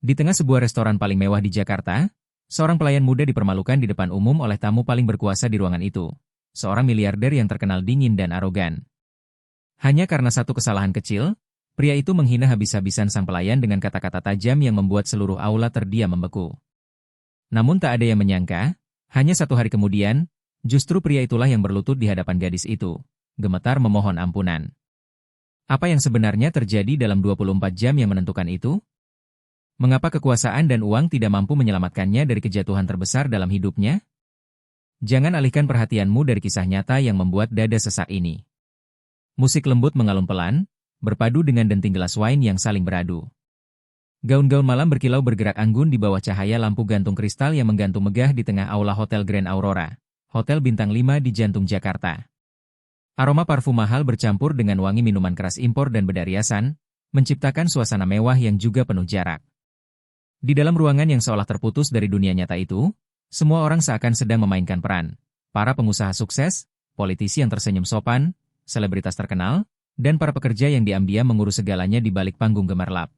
Di tengah sebuah restoran paling mewah di Jakarta, seorang pelayan muda dipermalukan di depan umum oleh tamu paling berkuasa di ruangan itu. Seorang miliarder yang terkenal dingin dan arogan. Hanya karena satu kesalahan kecil, pria itu menghina habis-habisan sang pelayan dengan kata-kata tajam yang membuat seluruh aula terdiam membeku. Namun tak ada yang menyangka, hanya 1 hari kemudian, justru pria itulah yang berlutut di hadapan gadis itu, gemetar memohon ampunan. Apa yang sebenarnya terjadi dalam 24 jam yang menentukan itu? Mengapa kekuasaan dan uang tidak mampu menyelamatkannya dari kejatuhan terbesar dalam hidupnya? Jangan alihkan perhatianmu dari kisah nyata yang membuat dada sesak ini. Musik lembut mengalun pelan, berpadu dengan denting gelas wine yang saling beradu. Gaun-gaun malam berkilau bergerak anggun di bawah cahaya lampu gantung kristal yang menggantung megah di tengah aula Hotel Grand Aurora, Hotel Bintang 5 di jantung Jakarta. Aroma parfum mahal bercampur dengan wangi minuman keras impor dan bedak riasan, menciptakan suasana mewah yang juga penuh jarak. Di dalam ruangan yang seolah terputus dari dunia nyata itu, semua orang seakan sedang memainkan peran. Para pengusaha sukses, politisi yang tersenyum sopan, selebritas terkenal, dan para pekerja yang diam-diam mengurus segalanya di balik panggung gemerlap.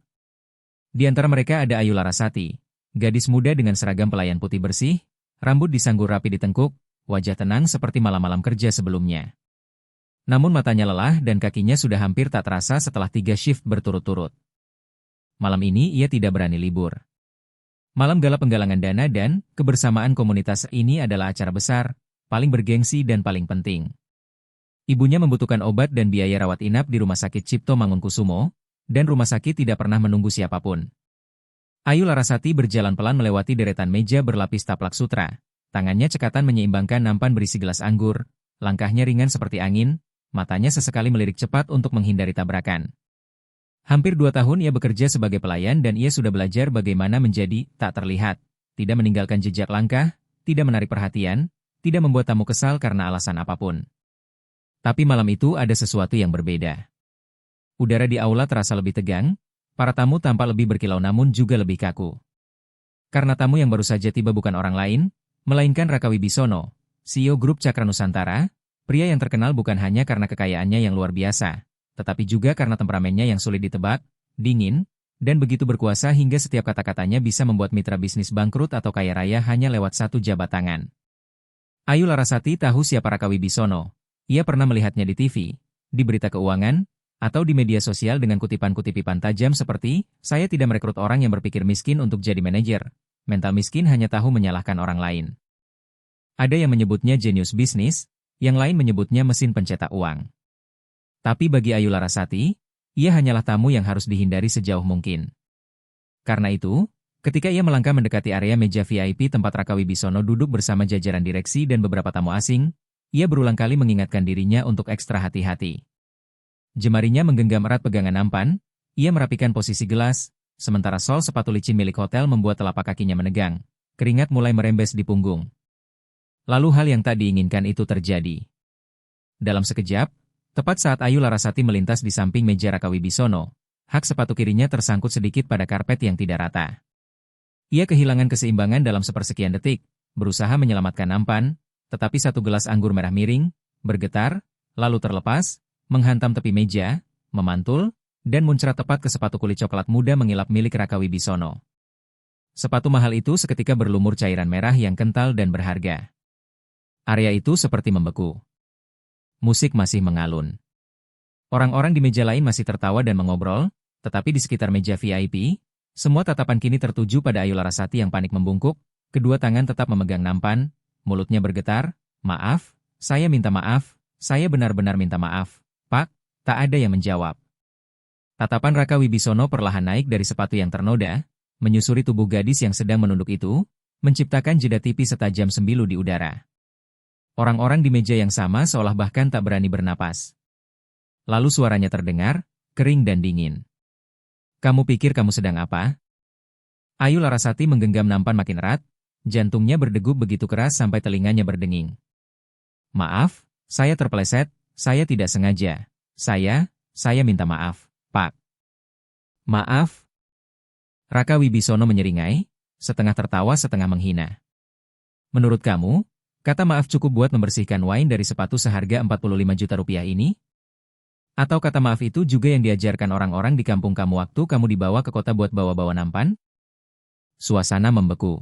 Di antara mereka ada Ayu Larasati, gadis muda dengan seragam pelayan putih bersih, rambut disanggul rapi ditengkuk, wajah tenang seperti malam-malam kerja sebelumnya. Namun matanya lelah dan kakinya sudah hampir tak terasa setelah 3 shift berturut-turut. Malam ini ia tidak berani libur. Malam gala penggalangan dana dan kebersamaan komunitas ini adalah acara besar, paling bergengsi dan paling penting. Ibunya membutuhkan obat dan biaya rawat inap di Rumah Sakit Cipto Mangunkusumo, dan rumah sakit tidak pernah menunggu siapapun. Ayu Larasati berjalan pelan melewati deretan meja berlapis taplak sutra. Tangannya cekatan menyeimbangkan nampan berisi gelas anggur, langkahnya ringan seperti angin, matanya sesekali melirik cepat untuk menghindari tabrakan. Hampir 2 tahun ia bekerja sebagai pelayan dan ia sudah belajar bagaimana menjadi tak terlihat, tidak meninggalkan jejak langkah, tidak menarik perhatian, tidak membuat tamu kesal karena alasan apapun. Tapi malam itu ada sesuatu yang berbeda. Udara di aula terasa lebih tegang, para tamu tampak lebih berkilau namun juga lebih kaku. Karena tamu yang baru saja tiba bukan orang lain, melainkan Raka Wibisono, CEO Grup Cakra Nusantara, pria yang terkenal bukan hanya karena kekayaannya yang luar biasa, tetapi juga karena temperamennya yang sulit ditebak, dingin, dan begitu berkuasa hingga setiap kata-katanya bisa membuat mitra bisnis bangkrut atau kaya raya hanya lewat satu jabat tangan. Ayu Larasati tahu siapa Raka Wibisono. Ia pernah melihatnya di TV, di berita keuangan, atau di media sosial dengan kutipan-kutipan tajam seperti, "Saya tidak merekrut orang yang berpikir miskin untuk jadi manajer. Mental miskin hanya tahu menyalahkan orang lain." Ada yang menyebutnya jenius bisnis, yang lain menyebutnya mesin pencetak uang. Tapi bagi Ayu Larasati, ia hanyalah tamu yang harus dihindari sejauh mungkin. Karena itu, ketika ia melangkah mendekati area meja VIP tempat Raka Wibisono duduk bersama jajaran direksi dan beberapa tamu asing, ia berulang kali mengingatkan dirinya untuk ekstra hati-hati. Jemarinya menggenggam erat pegangan nampan, ia merapikan posisi gelas, sementara sol sepatu licin milik hotel membuat telapak kakinya menegang, keringat mulai merembes di punggung. Lalu hal yang tak diinginkan itu terjadi. Dalam sekejap, tepat saat Ayu Larasati melintas di samping meja Raka Wibisono, hak sepatu kirinya tersangkut sedikit pada karpet yang tidak rata. Ia kehilangan keseimbangan dalam sepersekian detik, berusaha menyelamatkan nampan, tetapi satu gelas anggur merah miring, bergetar, lalu terlepas, menghantam tepi meja, memantul, dan muncrat tepat ke sepatu kulit coklat muda mengilap milik Raka Wibisono. Sepatu mahal itu seketika berlumur cairan merah yang kental dan berharga. Area itu seperti membeku. Musik masih mengalun. Orang-orang di meja lain masih tertawa dan mengobrol, tetapi di sekitar meja VIP, semua tatapan kini tertuju pada Ayu Larasati yang panik membungkuk, kedua tangan tetap memegang nampan, mulutnya bergetar, "Maaf, saya minta maaf, saya benar-benar minta maaf, Pak." Tak ada yang menjawab. Tatapan Raka Wibisono perlahan naik dari sepatu yang ternoda, menyusuri tubuh gadis yang sedang menunduk itu, menciptakan jeda tipis setajam sembilu di udara. Orang-orang di meja yang sama seolah bahkan tak berani bernapas. Lalu suaranya terdengar, kering dan dingin. "Kamu pikir kamu sedang apa?" Ayu Larasati menggenggam nampan makin erat, jantungnya berdegup begitu keras sampai telinganya berdenging. "Maaf, saya terpeleset, saya tidak sengaja. Saya minta maaf, Pak." "Maaf?" Raka Wibisono menyeringai, setengah tertawa setengah menghina. "Menurut kamu, kata maaf cukup buat membersihkan wine dari sepatu seharga 45 juta rupiah ini? Atau kata maaf itu juga yang diajarkan orang-orang di kampung kamu waktu kamu dibawa ke kota buat bawa-bawa nampan?" Suasana membeku.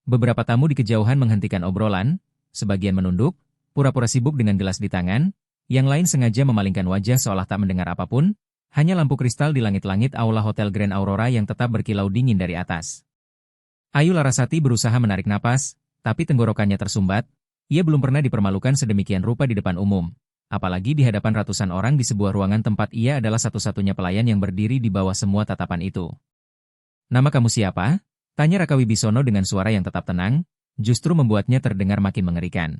Beberapa tamu di kejauhan menghentikan obrolan, sebagian menunduk, pura-pura sibuk dengan gelas di tangan, yang lain sengaja memalingkan wajah seolah tak mendengar apapun, hanya lampu kristal di langit-langit aula Hotel Grand Aurora yang tetap berkilau dingin dari atas. Ayu Larasati berusaha menarik napas, tapi tenggorokannya tersumbat. Ia belum pernah dipermalukan sedemikian rupa di depan umum, apalagi di hadapan ratusan orang di sebuah ruangan tempat ia adalah satu-satunya pelayan yang berdiri di bawah semua tatapan itu. "Nama kamu siapa?" Tanya Raka Wibisono dengan suara yang tetap tenang, justru membuatnya terdengar makin mengerikan.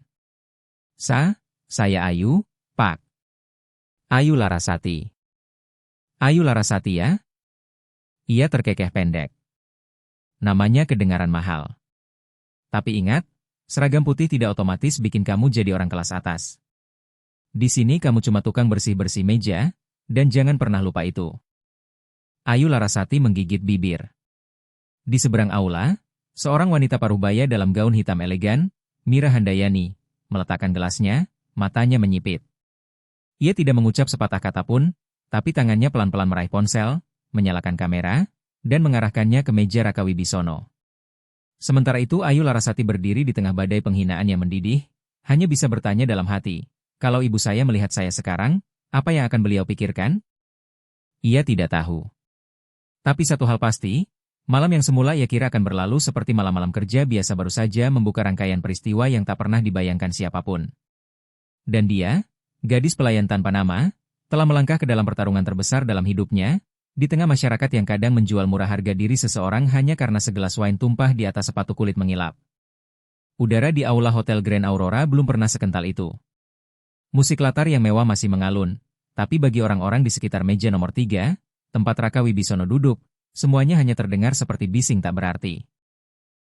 Saya Ayu, Pak." "Ayu Larasati." "Ayu Larasati ya?" Ia terkekeh pendek. Namanya kedengaran mahal. Tapi ingat, seragam putih tidak otomatis bikin kamu jadi orang kelas atas. Di sini kamu cuma tukang bersih-bersih meja, dan jangan pernah lupa itu. Ayu Larasati menggigit bibir. Di seberang aula, seorang wanita parubaya dalam gaun hitam elegan, Mira Handayani, meletakkan gelasnya, matanya menyipit. Ia tidak mengucap sepatah kata pun, tapi tangannya pelan-pelan meraih ponsel, menyalakan kamera, dan mengarahkannya ke meja Raka Wibisono. Sementara itu Ayu Larasati berdiri di tengah badai penghinaan yang mendidih, hanya bisa bertanya dalam hati, "Kalau ibu saya melihat saya sekarang, apa yang akan beliau pikirkan?" Ia tidak tahu. Tapi satu hal pasti, malam yang semula ia kira akan berlalu seperti malam-malam kerja biasa baru saja membuka rangkaian peristiwa yang tak pernah dibayangkan siapapun. Dan dia, gadis pelayan tanpa nama, telah melangkah ke dalam pertarungan terbesar dalam hidupnya, di tengah masyarakat yang kadang menjual murah harga diri seseorang hanya karena segelas wine tumpah di atas sepatu kulit mengilap. Udara di aula Hotel Grand Aurora belum pernah sekental itu. Musik latar yang mewah masih mengalun, tapi bagi orang-orang di sekitar meja nomor 3, tempat Raka Wibisono duduk, semuanya hanya terdengar seperti bising tak berarti.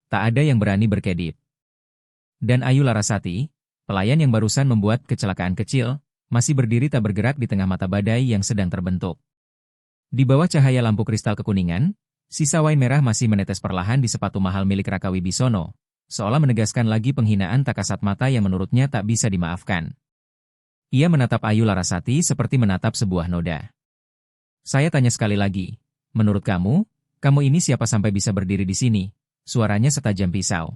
Tak ada yang berani berkedip. Dan Ayu Larasati, pelayan yang barusan membuat kecelakaan kecil, masih berdiri tak bergerak di tengah mata badai yang sedang terbentuk. Di bawah cahaya lampu kristal kekuningan, sisa wine merah masih menetes perlahan di sepatu mahal milik Raka Wibisono, seolah menegaskan lagi penghinaan tak kasat mata yang menurutnya tak bisa dimaafkan. Ia menatap Ayu Larasati seperti menatap sebuah noda. "Saya tanya sekali lagi. Menurut kamu ini siapa sampai bisa berdiri di sini?" Suaranya setajam pisau.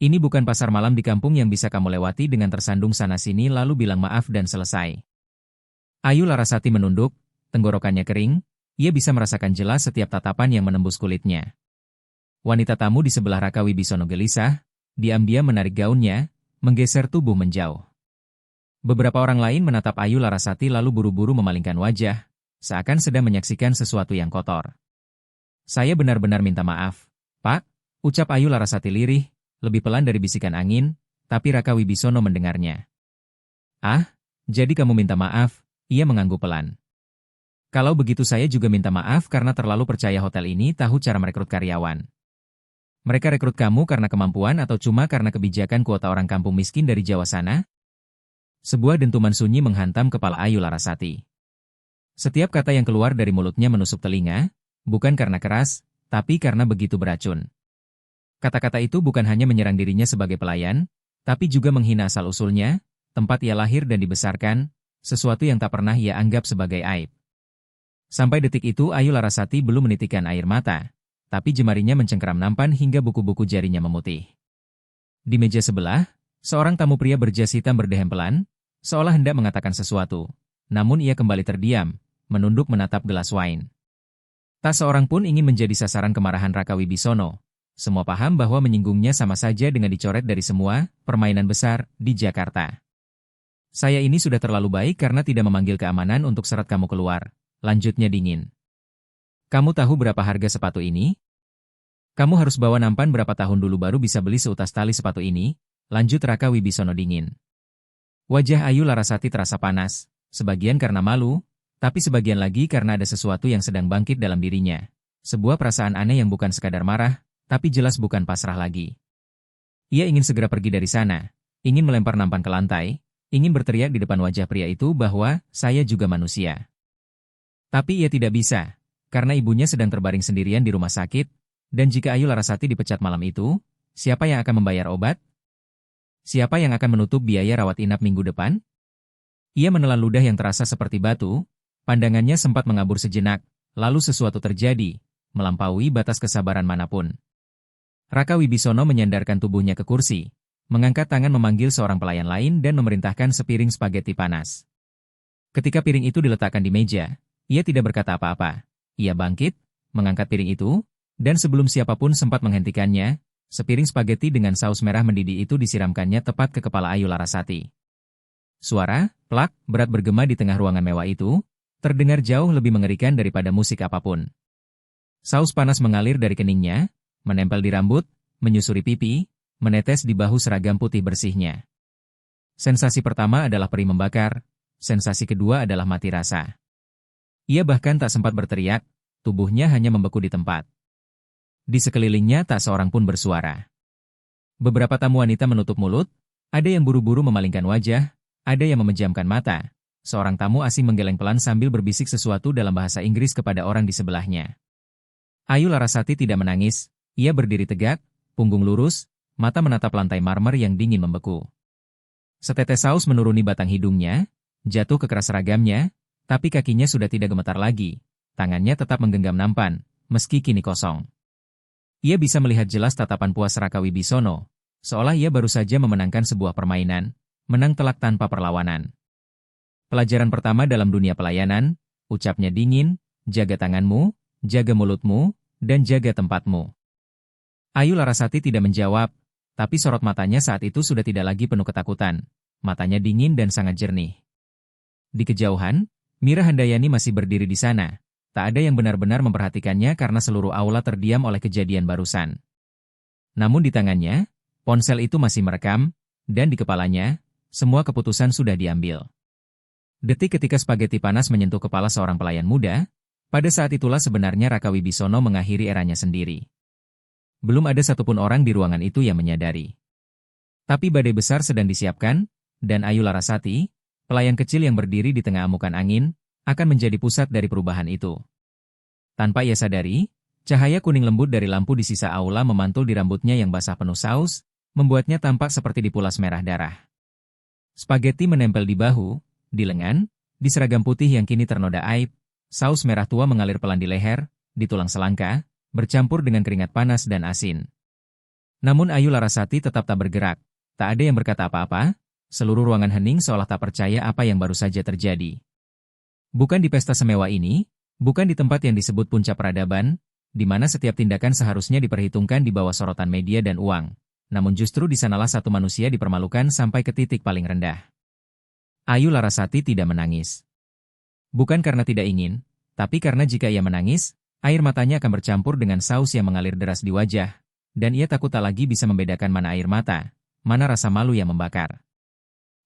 "Ini bukan pasar malam di kampung yang bisa kamu lewati dengan tersandung sana-sini lalu bilang maaf dan selesai." Ayu Larasati menunduk, tenggorokannya kering, ia bisa merasakan jelas setiap tatapan yang menembus kulitnya. Wanita tamu di sebelah Raka Wibisono gelisah, diam-diam menarik gaunnya, menggeser tubuh menjauh. Beberapa orang lain menatap Ayu Larasati lalu buru-buru memalingkan wajah, seakan sedang menyaksikan sesuatu yang kotor. "Saya benar-benar minta maaf, Pak," ucap Ayu Larasati lirih, lebih pelan dari bisikan angin, tapi Raka Wibisono mendengarnya. "Ah, jadi kamu minta maaf," ia mengangguk pelan. "Kalau begitu saya juga minta maaf karena terlalu percaya hotel ini tahu cara merekrut karyawan. Mereka rekrut kamu karena kemampuan atau cuma karena kebijakan kuota orang kampung miskin dari Jawa sana?" Sebuah dentuman sunyi menghantam kepala Ayu Larasati. Setiap kata yang keluar dari mulutnya menusuk telinga, bukan karena keras, tapi karena begitu beracun. Kata-kata itu bukan hanya menyerang dirinya sebagai pelayan, tapi juga menghina asal-usulnya, tempat ia lahir dan dibesarkan, sesuatu yang tak pernah ia anggap sebagai aib. Sampai detik itu Ayu Larasati belum menitikkan air mata, tapi jemarinya mencengkeram nampan hingga buku-buku jarinya memutih. Di meja sebelah, seorang tamu pria berjas hitam berdehem pelan, seolah hendak mengatakan sesuatu, namun ia kembali terdiam, menunduk menatap gelas wine. Tak seorang pun ingin menjadi sasaran kemarahan Raka Wibisono. Semua paham bahwa menyinggungnya sama saja dengan dicoret dari semua permainan besar di Jakarta. "Saya ini sudah terlalu baik karena tidak memanggil keamanan untuk seret kamu keluar," lanjutnya dingin. "Kamu tahu berapa harga sepatu ini? Kamu harus bawa nampan berapa tahun dulu baru bisa beli seutas tali sepatu ini," lanjut Raka Wibisono dingin. Wajah Ayu Larasati terasa panas, sebagian karena malu, tapi sebagian lagi karena ada sesuatu yang sedang bangkit dalam dirinya. Sebuah perasaan aneh yang bukan sekadar marah, tapi jelas bukan pasrah lagi. Ia ingin segera pergi dari sana, ingin melempar nampan ke lantai, ingin berteriak di depan wajah pria itu bahwa, "Saya juga manusia." Tapi ia tidak bisa, karena ibunya sedang terbaring sendirian di rumah sakit, dan jika Ayu Larasati dipecat malam itu, siapa yang akan membayar obat? Siapa yang akan menutup biaya rawat inap minggu depan? Ia menelan ludah yang terasa seperti batu, pandangannya sempat mengabur sejenak, lalu sesuatu terjadi, melampaui batas kesabaran manapun. Raka Wibisono menyandarkan tubuhnya ke kursi, mengangkat tangan memanggil seorang pelayan lain dan memerintahkan sepiring spaghetti panas. Ketika piring itu diletakkan di meja, ia tidak berkata apa-apa. Ia bangkit, mengangkat piring itu, dan sebelum siapapun sempat menghentikannya, sepiring spaghetti dengan saus merah mendidih itu disiramkannya tepat ke kepala Ayu Larasati. Suara, plak, berat bergema di tengah ruangan mewah itu, terdengar jauh lebih mengerikan daripada musik apapun. Saus panas mengalir dari keningnya, menempel di rambut, menyusuri pipi, menetes di bahu seragam putih bersihnya. Sensasi pertama adalah perih membakar, sensasi kedua adalah mati rasa. Ia bahkan tak sempat berteriak, tubuhnya hanya membeku di tempat. Di sekelilingnya tak seorang pun bersuara. Beberapa tamu wanita menutup mulut, ada yang buru-buru memalingkan wajah, ada yang memejamkan mata. Seorang tamu asing menggeleng pelan sambil berbisik sesuatu dalam bahasa Inggris kepada orang di sebelahnya. Ayu Larasati tidak menangis, ia berdiri tegak, punggung lurus, mata menatap lantai marmer yang dingin membeku. Setetes saus menuruni batang hidungnya, jatuh ke keras seragamnya, tapi kakinya sudah tidak gemetar lagi. Tangannya tetap menggenggam nampan, meski kini kosong. Ia bisa melihat jelas tatapan puas Raka Wibisono, seolah ia baru saja memenangkan sebuah permainan, menang telak tanpa perlawanan. Pelajaran pertama dalam dunia pelayanan, ucapnya dingin, jaga tanganmu, jaga mulutmu, dan jaga tempatmu. Ayu Larasati tidak menjawab, tapi sorot matanya saat itu sudah tidak lagi penuh ketakutan. Matanya dingin dan sangat jernih. Di kejauhan, Mira Handayani masih berdiri di sana. Tak ada yang benar-benar memperhatikannya karena seluruh aula terdiam oleh kejadian barusan. Namun di tangannya, ponsel itu masih merekam, dan di kepalanya, semua keputusan sudah diambil. Detik ketika spaghetti panas menyentuh kepala seorang pelayan muda, pada saat itulah sebenarnya Raka Wibisono mengakhiri eranya sendiri. Belum ada satupun orang di ruangan itu yang menyadari. Tapi badai besar sedang disiapkan, dan Ayu Larasati, pelayan kecil yang berdiri di tengah amukan angin, akan menjadi pusat dari perubahan itu. Tanpa ia sadari, cahaya kuning lembut dari lampu di sisa aula memantul di rambutnya yang basah penuh saus, membuatnya tampak seperti dipulas merah darah. Spaghetti menempel di bahu, di lengan, di seragam putih yang kini ternoda aib, saus merah tua mengalir pelan di leher, di tulang selangka, bercampur dengan keringat panas dan asin. Namun Ayu Larasati tetap tak bergerak, tak ada yang berkata apa-apa, seluruh ruangan hening seolah tak percaya apa yang baru saja terjadi. Bukan di pesta semewah ini, bukan di tempat yang disebut puncak peradaban, di mana setiap tindakan seharusnya diperhitungkan di bawah sorotan media dan uang, namun justru di sanalah satu manusia dipermalukan sampai ke titik paling rendah. Ayu Larasati tidak menangis. Bukan karena tidak ingin, tapi karena jika ia menangis, air matanya akan bercampur dengan saus yang mengalir deras di wajah, dan ia takut tak lagi bisa membedakan mana air mata, mana rasa malu yang membakar.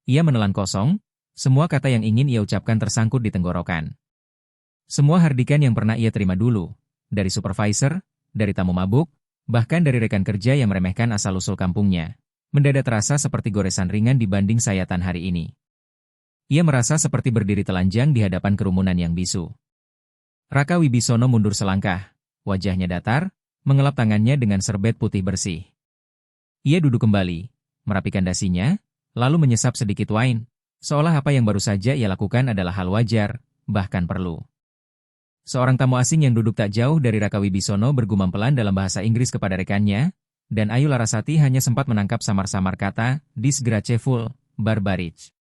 Ia menelan kosong, semua kata yang ingin ia ucapkan tersangkut di tenggorokan. Semua hardikan yang pernah ia terima dulu, dari supervisor, dari tamu mabuk, bahkan dari rekan kerja yang meremehkan asal-usul kampungnya, mendadak terasa seperti goresan ringan dibanding sayatan hari ini. Ia merasa seperti berdiri telanjang di hadapan kerumunan yang bisu. Raka Wibisono mundur selangkah, wajahnya datar, mengelap tangannya dengan serbet putih bersih. Ia duduk kembali, merapikan dasinya, lalu menyesap sedikit wine, seolah apa yang baru saja ia lakukan adalah hal wajar, bahkan perlu. Seorang tamu asing yang duduk tak jauh dari Raka Wibisono bergumam pelan dalam bahasa Inggris kepada rekannya, dan Ayu Larasati hanya sempat menangkap samar-samar kata, disgraceful, barbaric.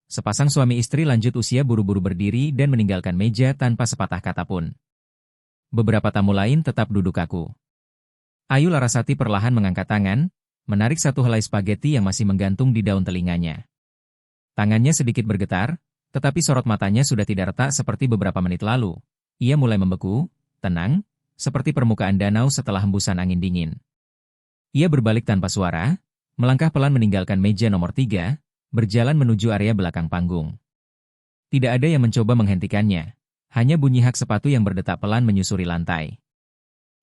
Sepasang suami istri lanjut usia buru-buru berdiri dan meninggalkan meja tanpa sepatah kata pun. Beberapa tamu lain tetap duduk kaku. Ayu Larasati perlahan mengangkat tangan, menarik satu helai spaghetti yang masih menggantung di daun telinganya. Tangannya sedikit bergetar, tetapi sorot matanya sudah tidak retak seperti beberapa menit lalu. Ia mulai membeku, tenang, seperti permukaan danau setelah hembusan angin dingin. Ia berbalik tanpa suara, melangkah pelan meninggalkan meja nomor 3, berjalan menuju area belakang panggung. Tidak ada yang mencoba menghentikannya, hanya bunyi hak sepatu yang berdetak pelan menyusuri lantai.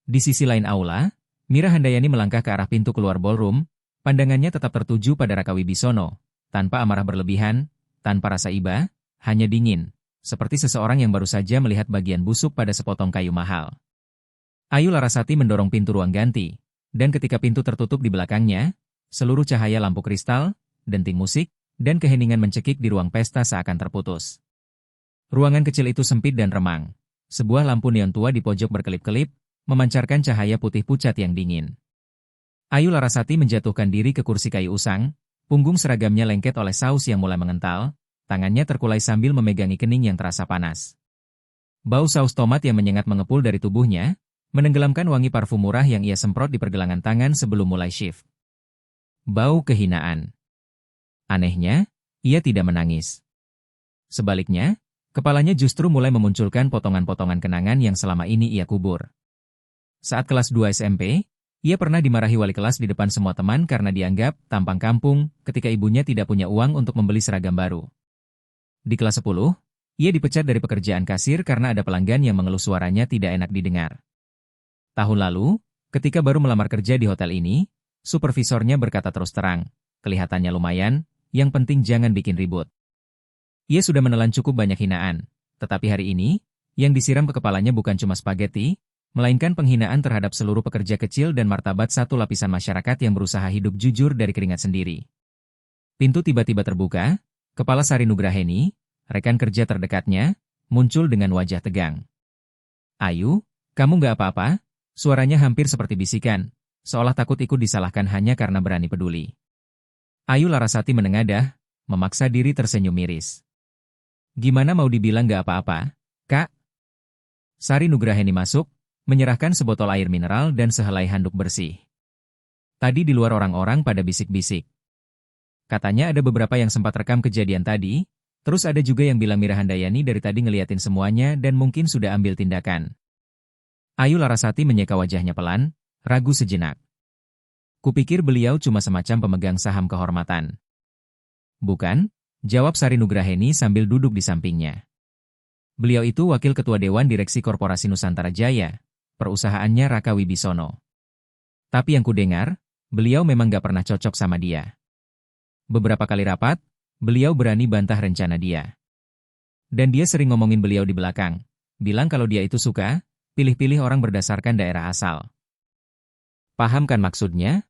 Di sisi lain aula, Mira Handayani melangkah ke arah pintu keluar ballroom, pandangannya tetap tertuju pada Raka Wibisono, tanpa amarah berlebihan, tanpa rasa iba, hanya dingin, seperti seseorang yang baru saja melihat bagian busuk pada sepotong kayu mahal. Ayu Larasati mendorong pintu ruang ganti, dan ketika pintu tertutup di belakangnya, seluruh cahaya lampu kristal, denting musik, dan keheningan mencekik di ruang pesta seakan terputus. Ruangan kecil itu sempit dan remang, sebuah lampu neon tua di pojok berkelip-kelip, memancarkan cahaya putih pucat yang dingin. Ayu Larasati menjatuhkan diri ke kursi kayu usang, punggung seragamnya lengket oleh saus yang mulai mengental, tangannya terkulai sambil memegangi kening yang terasa panas. Bau saus tomat yang menyengat mengepul dari tubuhnya, menenggelamkan wangi parfum murah yang ia semprot di pergelangan tangan sebelum mulai shift. Bau kehinaan. Anehnya, ia tidak menangis. Sebaliknya, kepalanya justru mulai memunculkan potongan-potongan kenangan yang selama ini ia kubur. Saat kelas 2 SMP, ia pernah dimarahi wali kelas di depan semua teman karena dianggap tampang kampung ketika ibunya tidak punya uang untuk membeli seragam baru. Di kelas 10, ia dipecat dari pekerjaan kasir karena ada pelanggan yang mengeluh suaranya tidak enak didengar. Tahun lalu, ketika baru melamar kerja di hotel ini, supervisornya berkata terus terang, kelihatannya lumayan, yang penting jangan bikin ribut. Ia sudah menelan cukup banyak hinaan, tetapi hari ini, yang disiram ke kepalanya bukan cuma spaghetti, melainkan penghinaan terhadap seluruh pekerja kecil dan martabat satu lapisan masyarakat yang berusaha hidup jujur dari keringat sendiri. Pintu tiba-tiba terbuka, kepala Sari Nugraheni, rekan kerja terdekatnya, muncul dengan wajah tegang. Ayu, kamu nggak apa-apa? Suaranya hampir seperti bisikan, seolah takut ikut disalahkan hanya karena berani peduli. Ayu Larasati menengadah, memaksa diri tersenyum miris. Gimana mau dibilang nggak apa-apa, Kak? Sari Nugraheni masuk, menyerahkan sebotol air mineral dan sehelai handuk bersih. Tadi di luar orang-orang pada bisik-bisik. Katanya ada beberapa yang sempat rekam kejadian tadi, terus ada juga yang bilang Mira Handayani dari tadi ngeliatin semuanya dan mungkin sudah ambil tindakan. Ayu Larasati menyeka wajahnya pelan, ragu sejenak. Kupikir beliau cuma semacam pemegang saham kehormatan. Bukan, jawab Sari Nugraheni sambil duduk di sampingnya. Beliau itu wakil ketua Dewan Direksi Korporasi Nusantara Jaya, perusahaannya Raka Wibisono. Tapi yang kudengar, beliau memang gak pernah cocok sama dia. Beberapa kali rapat, beliau berani bantah rencana dia. Dan dia sering ngomongin beliau di belakang, bilang kalau dia itu suka pilih-pilih orang berdasarkan daerah asal. Paham kan maksudnya?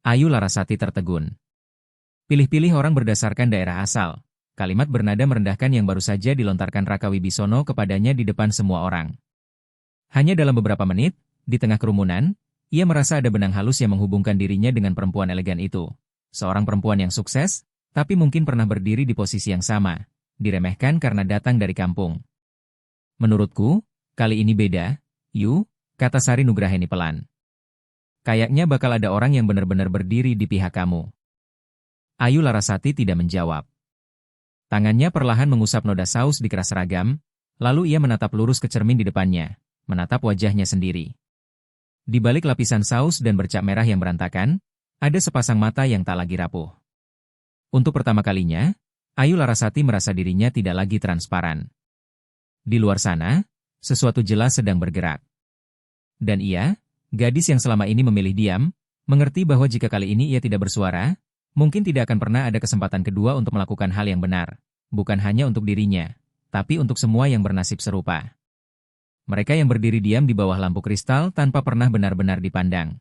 Ayu Larasati tertegun. Pilih-pilih orang berdasarkan daerah asal. Kalimat bernada merendahkan yang baru saja dilontarkan Raka Wibisono kepadanya di depan semua orang. Hanya dalam beberapa menit, di tengah kerumunan, ia merasa ada benang halus yang menghubungkan dirinya dengan perempuan elegan itu. Seorang perempuan yang sukses, tapi mungkin pernah berdiri di posisi yang sama, diremehkan karena datang dari kampung. Menurutku, kali ini beda, Yu, kata Sari Nugraheni pelan. Kayaknya bakal ada orang yang benar-benar berdiri di pihak kamu. Ayu Larasati tidak menjawab. Tangannya perlahan mengusap noda saus di keras seragam, lalu ia menatap lurus ke cermin di depannya, menatap wajahnya sendiri. Di balik lapisan saus dan bercak merah yang berantakan, ada sepasang mata yang tak lagi rapuh. Untuk pertama kalinya, Ayu Larasati merasa dirinya tidak lagi transparan. Di luar sana, sesuatu jelas sedang bergerak. Dan ia, gadis yang selama ini memilih diam, mengerti bahwa jika kali ini ia tidak bersuara, mungkin tidak akan pernah ada kesempatan kedua untuk melakukan hal yang benar, bukan hanya untuk dirinya, tapi untuk semua yang bernasib serupa. Mereka yang berdiri diam di bawah lampu kristal tanpa pernah benar-benar dipandang.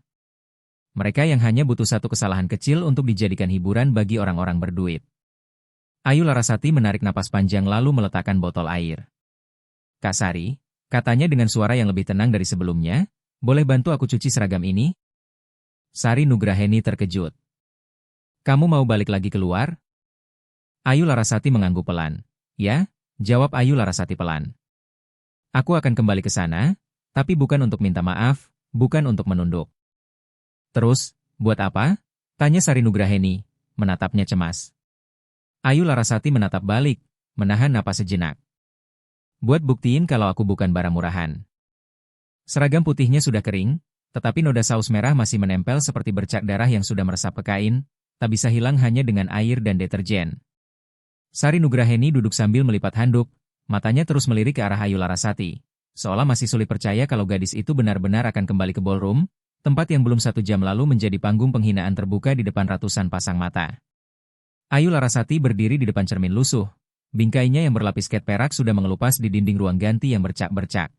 Mereka yang hanya butuh satu kesalahan kecil untuk dijadikan hiburan bagi orang-orang berduit. Ayu Larasati menarik napas panjang lalu meletakkan botol air. Kak Sari, katanya dengan suara yang lebih tenang dari sebelumnya, boleh bantu aku cuci seragam ini? Sari Nugraheni terkejut. Kamu mau balik lagi keluar? Ayu Larasati mengangguk pelan. Ya, jawab Ayu Larasati pelan. Aku akan kembali ke sana, tapi bukan untuk minta maaf, bukan untuk menunduk. Terus, buat apa? Tanya Sari Nugraheni, menatapnya cemas. Ayu Larasati menatap balik, menahan napas sejenak. Buat buktiin kalau aku bukan barang murahan. Seragam putihnya sudah kering, tetapi noda saus merah masih menempel seperti bercak darah yang sudah meresap ke kain, tak bisa hilang hanya dengan air dan deterjen. Sari Nugraheni duduk sambil melipat handuk, matanya terus melirik ke arah Ayu Larasati, seolah masih sulit percaya kalau gadis itu benar-benar akan kembali ke ballroom, tempat yang belum 1 jam lalu menjadi panggung penghinaan terbuka di depan ratusan pasang mata. Ayu Larasati berdiri di depan cermin lusuh. Bingkainya yang berlapis cat perak sudah mengelupas di dinding ruang ganti yang bercak-bercak.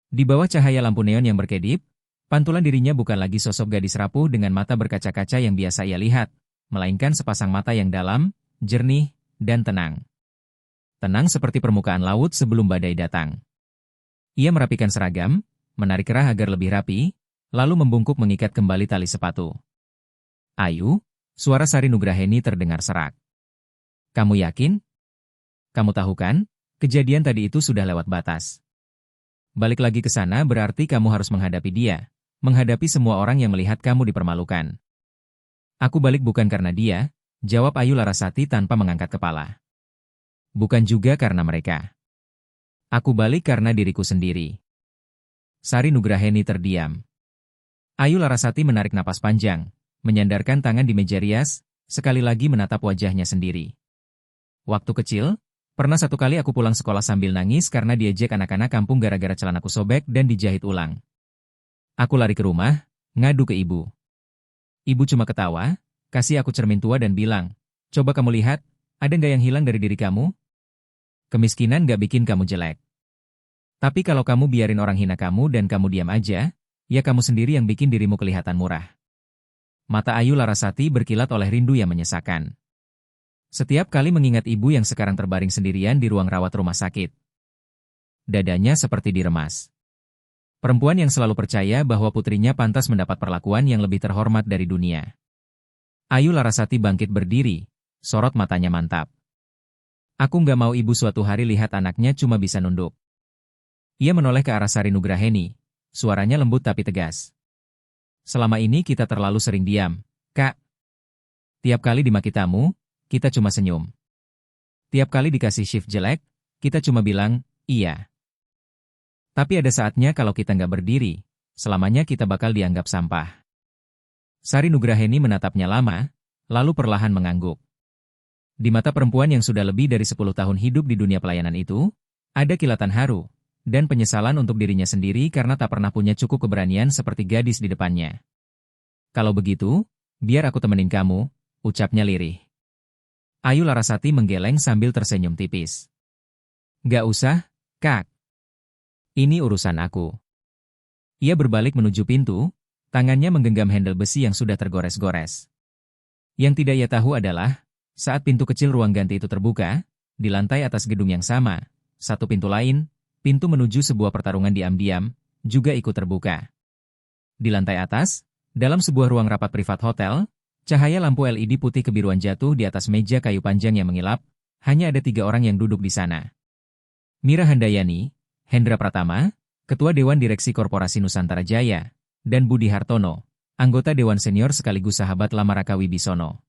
Di bawah cahaya lampu neon yang berkedip, pantulan dirinya bukan lagi sosok gadis rapuh dengan mata berkaca-kaca yang biasa ia lihat, melainkan sepasang mata yang dalam, jernih, dan tenang. Tenang seperti permukaan laut sebelum badai datang. Ia merapikan seragam, menarik kerah agar lebih rapi, lalu membungkuk mengikat kembali tali sepatu. Ayu, suara Sari Nugraheni terdengar serak. Kamu yakin? Kamu tahu kan, kejadian tadi itu sudah lewat batas. Balik lagi ke sana berarti kamu harus menghadapi dia, menghadapi semua orang yang melihat kamu dipermalukan. Aku balik bukan karena dia, jawab Ayu Larasati tanpa mengangkat kepala. Bukan juga karena mereka. Aku balik karena diriku sendiri. Sari Nugraheni terdiam. Ayu Larasati menarik napas panjang, menyandarkan tangan di meja rias, sekali lagi menatap wajahnya sendiri. Waktu kecil, pernah satu kali aku pulang sekolah sambil nangis karena diejek anak-anak kampung gara-gara celanaku sobek dan dijahit ulang. Aku lari ke rumah, ngadu ke ibu. Ibu cuma ketawa, kasih aku cermin tua dan bilang, coba kamu lihat, ada nggak yang hilang dari diri kamu? Kemiskinan nggak bikin kamu jelek. Tapi kalau kamu biarin orang hina kamu dan kamu diam aja, ya kamu sendiri yang bikin dirimu kelihatan murah. Mata Ayu Larasati berkilat oleh rindu yang menyesakan. Setiap kali mengingat ibu yang sekarang terbaring sendirian di ruang rawat rumah sakit. Dadanya seperti diremas. Perempuan yang selalu percaya bahwa putrinya pantas mendapat perlakuan yang lebih terhormat dari dunia. Ayu Larasati bangkit berdiri, sorot matanya mantap. Aku nggak mau ibu suatu hari lihat anaknya cuma bisa nunduk. Ia menoleh ke arah Sari Nugraheni, suaranya lembut tapi tegas. Selama ini kita terlalu sering diam, Kak. Tiap kali dimaki tamu, kita cuma senyum. Tiap kali dikasih shift jelek, kita cuma bilang, iya. Tapi ada saatnya kalau kita nggak berdiri, selamanya kita bakal dianggap sampah. Sari Nugraheni menatapnya lama, lalu perlahan mengangguk. Di mata perempuan yang sudah lebih dari 10 tahun hidup di dunia pelayanan itu, ada kilatan haru, dan penyesalan untuk dirinya sendiri karena tak pernah punya cukup keberanian seperti gadis di depannya. Kalau begitu, biar aku temenin kamu, ucapnya lirih. Ayu Larasati menggeleng sambil tersenyum tipis. Gak usah, Kak. Ini urusan aku. Ia berbalik menuju pintu, tangannya menggenggam handle besi yang sudah tergores-gores. Yang tidak ia tahu adalah, saat pintu kecil ruang ganti itu terbuka, di lantai atas gedung yang sama, satu pintu lain, pintu menuju sebuah pertarungan diam-diam, juga ikut terbuka. Di lantai atas, dalam sebuah ruang rapat privat hotel, cahaya lampu LED putih kebiruan jatuh di atas meja kayu panjang yang mengilap, hanya ada 3 orang yang duduk di sana. Mira Handayani, Hendra Pratama, Ketua Dewan Direksi Korporasi Nusantara Jaya, dan Budi Hartono, anggota Dewan Senior sekaligus sahabat lama Raka Wibisono.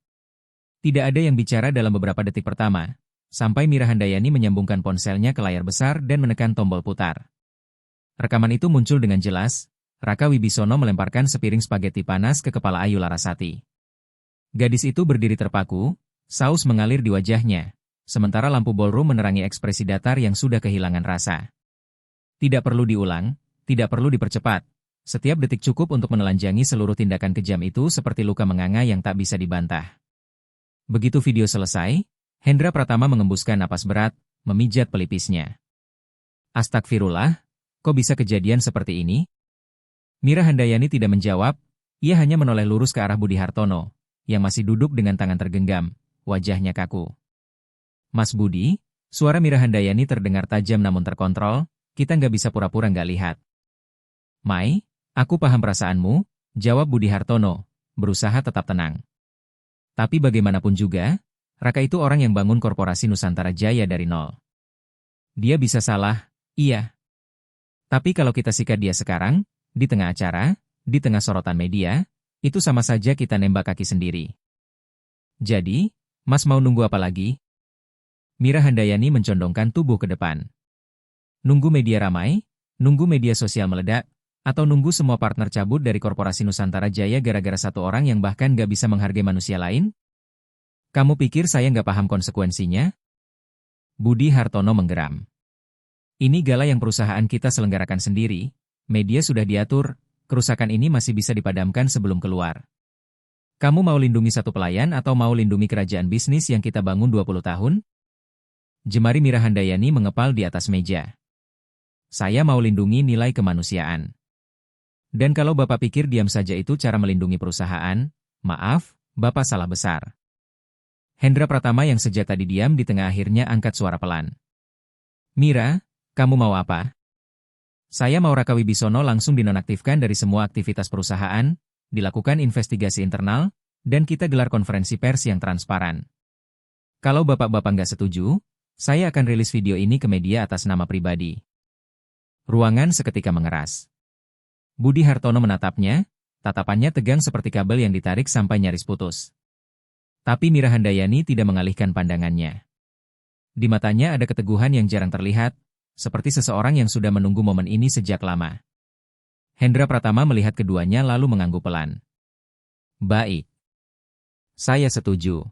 Tidak ada yang bicara dalam beberapa detik pertama, sampai Mira Handayani menyambungkan ponselnya ke layar besar dan menekan tombol putar. Rekaman itu muncul dengan jelas, Raka Wibisono melemparkan sepiring spaghetti panas ke kepala Ayu Larasati. Gadis itu berdiri terpaku, saus mengalir di wajahnya, sementara lampu ballroom menerangi ekspresi datar yang sudah kehilangan rasa. Tidak perlu diulang, tidak perlu dipercepat. Setiap detik cukup untuk menelanjangi seluruh tindakan kejam itu seperti luka menganga yang tak bisa dibantah. Begitu video selesai, Hendra Pratama mengembuskan napas berat, memijat pelipisnya. Astagfirullah, kok bisa kejadian seperti ini? Mira Handayani tidak menjawab, ia hanya menoleh lurus ke arah Budi Hartono, yang masih duduk dengan tangan tergenggam, wajahnya kaku. Mas Budi, suara Mira Handayani terdengar tajam namun terkontrol, kita nggak bisa pura-pura nggak lihat. Mai, aku paham perasaanmu, jawab Budi Hartono, berusaha tetap tenang. Tapi bagaimanapun juga, Raka itu orang yang bangun korporasi Nusantara Jaya dari nol. Dia bisa salah, iya. Tapi kalau kita sikat dia sekarang, di tengah acara, di tengah sorotan media, itu sama saja kita nembak kaki sendiri. Jadi, Mas mau nunggu apa lagi? Mira Handayani mencondongkan tubuh ke depan. Nunggu media ramai? Nunggu media sosial meledak? Atau nunggu semua partner cabut dari korporasi Nusantara Jaya gara-gara satu orang yang bahkan gak bisa menghargai manusia lain? Kamu pikir saya nggak paham konsekuensinya? Budi Hartono menggeram. Ini gala yang perusahaan kita selenggarakan sendiri, media sudah diatur, kerusakan ini masih bisa dipadamkan sebelum keluar. Kamu mau lindungi satu pelayan atau mau lindungi kerajaan bisnis yang kita bangun 20 tahun? Jemari Mira Handayani mengepal di atas meja. Saya mau lindungi nilai kemanusiaan. Dan kalau Bapak pikir diam saja itu cara melindungi perusahaan, maaf, Bapak salah besar. Hendra Pratama yang sejak tadi diam di tengah akhirnya angkat suara pelan. Mira, kamu mau apa? Saya mau Raka Wibisono langsung dinonaktifkan dari semua aktivitas perusahaan, dilakukan investigasi internal, dan kita gelar konferensi pers yang transparan. Kalau bapak-bapak nggak setuju, saya akan rilis video ini ke media atas nama pribadi. Ruangan seketika mengeras. Budi Hartono menatapnya, tatapannya tegang seperti kabel yang ditarik sampai nyaris putus. Tapi Mira Handayani tidak mengalihkan pandangannya. Di matanya ada keteguhan yang jarang terlihat, seperti seseorang yang sudah menunggu momen ini sejak lama. Hendra Pratama melihat keduanya lalu mengangguk pelan. Baik. Saya setuju.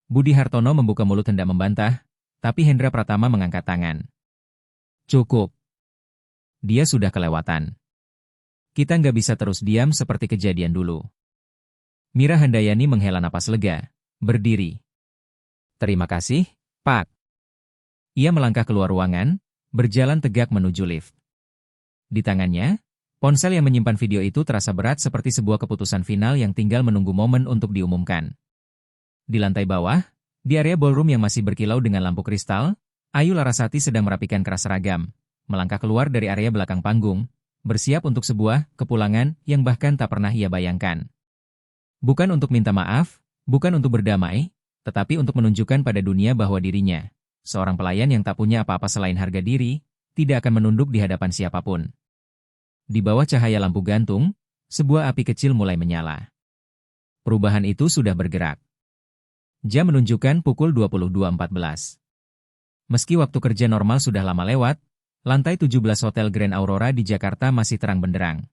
Budi Hartono membuka mulut hendak membantah, tapi Hendra Pratama mengangkat tangan. Cukup. Dia sudah kelewatan. Kita nggak bisa terus diam seperti kejadian dulu. Mira Handayani menghela napas lega, berdiri. Terima kasih, Pak. Ia melangkah keluar ruangan, berjalan tegak menuju lift. Di tangannya, ponsel yang menyimpan video itu terasa berat seperti sebuah keputusan final yang tinggal menunggu momen untuk diumumkan. Di lantai bawah, di area ballroom yang masih berkilau dengan lampu kristal, Ayu Larasati sedang merapikan keras seragam, melangkah keluar dari area belakang panggung, bersiap untuk sebuah kepulangan yang bahkan tak pernah ia bayangkan. Bukan untuk minta maaf, bukan untuk berdamai, tetapi untuk menunjukkan pada dunia bahwa dirinya, seorang pelayan yang tak punya apa-apa selain harga diri, tidak akan menunduk di hadapan siapapun. Di bawah cahaya lampu gantung, sebuah api kecil mulai menyala. Perubahan itu sudah bergerak. Jam menunjukkan pukul 22.14. Meski waktu kerja normal sudah lama lewat, lantai 17 Hotel Grand Aurora di Jakarta masih terang benderang.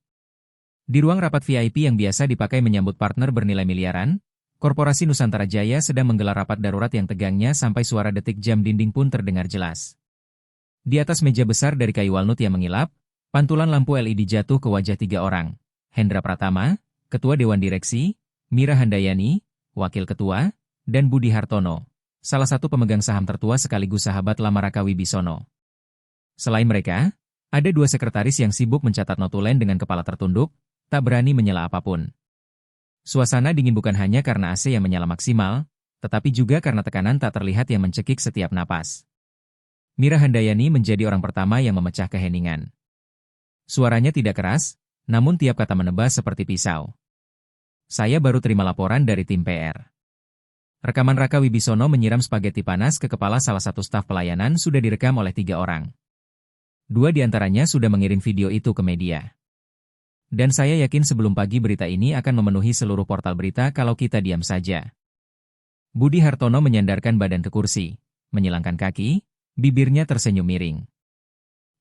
Di ruang rapat VIP yang biasa dipakai menyambut partner bernilai miliaran, Korporasi Nusantara Jaya sedang menggelar rapat darurat yang tegangnya sampai suara detik jam dinding pun terdengar jelas. Di atas meja besar dari kayu walnut yang mengilap, pantulan lampu LED jatuh ke wajah 3 orang. Hendra Pratama, Ketua Dewan Direksi, Mira Handayani, Wakil Ketua, dan Budi Hartono, salah satu pemegang saham tertua sekaligus sahabat lama Raka Wibisono. Selain mereka, ada 2 sekretaris yang sibuk mencatat notulen dengan kepala tertunduk, tak berani menyela apapun. Suasana dingin bukan hanya karena AC yang menyala maksimal, tetapi juga karena tekanan tak terlihat yang mencekik setiap napas. Mira Handayani menjadi orang pertama yang memecah keheningan. Suaranya tidak keras, namun tiap kata menebas seperti pisau. Saya baru terima laporan dari tim PR. Rekaman Raka Wibisono menyiram spageti panas ke kepala salah satu staf pelayanan sudah direkam oleh 3 orang. 2 diantaranya sudah mengirim video itu ke media. Dan saya yakin sebelum pagi berita ini akan memenuhi seluruh portal berita kalau kita diam saja. Budi Hartono menyandarkan badan ke kursi, menyilangkan kaki, bibirnya tersenyum miring.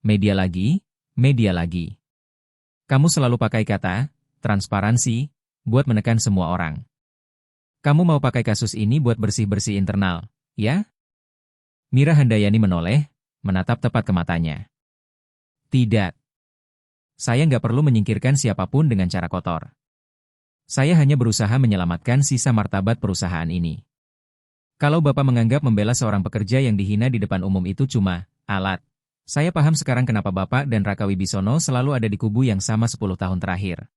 Media lagi, media lagi. Kamu selalu pakai kata, transparansi, buat menekan semua orang. Kamu mau pakai kasus ini buat bersih-bersih internal, ya? Mira Handayani menoleh, menatap tepat ke matanya. Tidak. Saya nggak perlu menyingkirkan siapapun dengan cara kotor. Saya hanya berusaha menyelamatkan sisa martabat perusahaan ini. Kalau Bapak menganggap membela seorang pekerja yang dihina di depan umum itu cuma alat, saya paham sekarang kenapa Bapak dan Raka Wibisono selalu ada di kubu yang sama 10 tahun terakhir.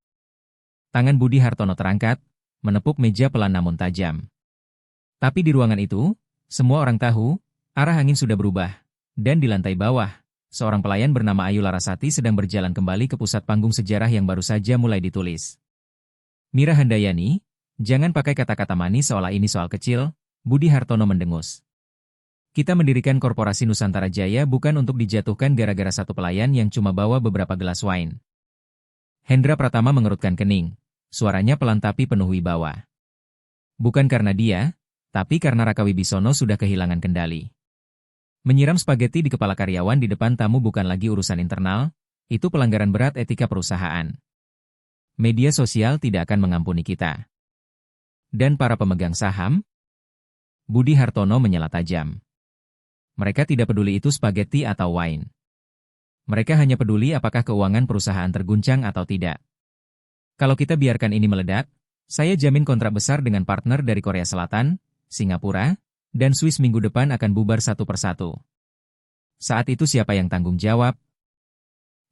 Tangan Budi Hartono terangkat, menepuk meja pelan namun tajam. Tapi di ruangan itu, semua orang tahu, arah angin sudah berubah, dan di lantai bawah, seorang pelayan bernama Ayu Larasati sedang berjalan kembali ke pusat panggung sejarah yang baru saja mulai ditulis. Mira Handayani, jangan pakai kata-kata manis seolah ini soal kecil, Budi Hartono mendengus. Kita mendirikan Korporasi Nusantara Jaya bukan untuk dijatuhkan gara-gara satu pelayan yang cuma bawa beberapa gelas wine. Hendra Pratama mengerutkan kening, suaranya pelan tapi penuh wibawa. Bukan karena dia, tapi karena Raka Wibisono sudah kehilangan kendali. Menyiram spageti di kepala karyawan di depan tamu bukan lagi urusan internal, itu pelanggaran berat etika perusahaan. Media sosial tidak akan mengampuni kita. Dan para pemegang saham? Budi Hartono menyela tajam. Mereka tidak peduli itu spageti atau wine. Mereka hanya peduli apakah keuangan perusahaan terguncang atau tidak. Kalau kita biarkan ini meledak, saya jamin kontrak besar dengan partner dari Korea Selatan, Singapura, dan Swiss minggu depan akan bubar satu persatu. Saat itu siapa yang tanggung jawab?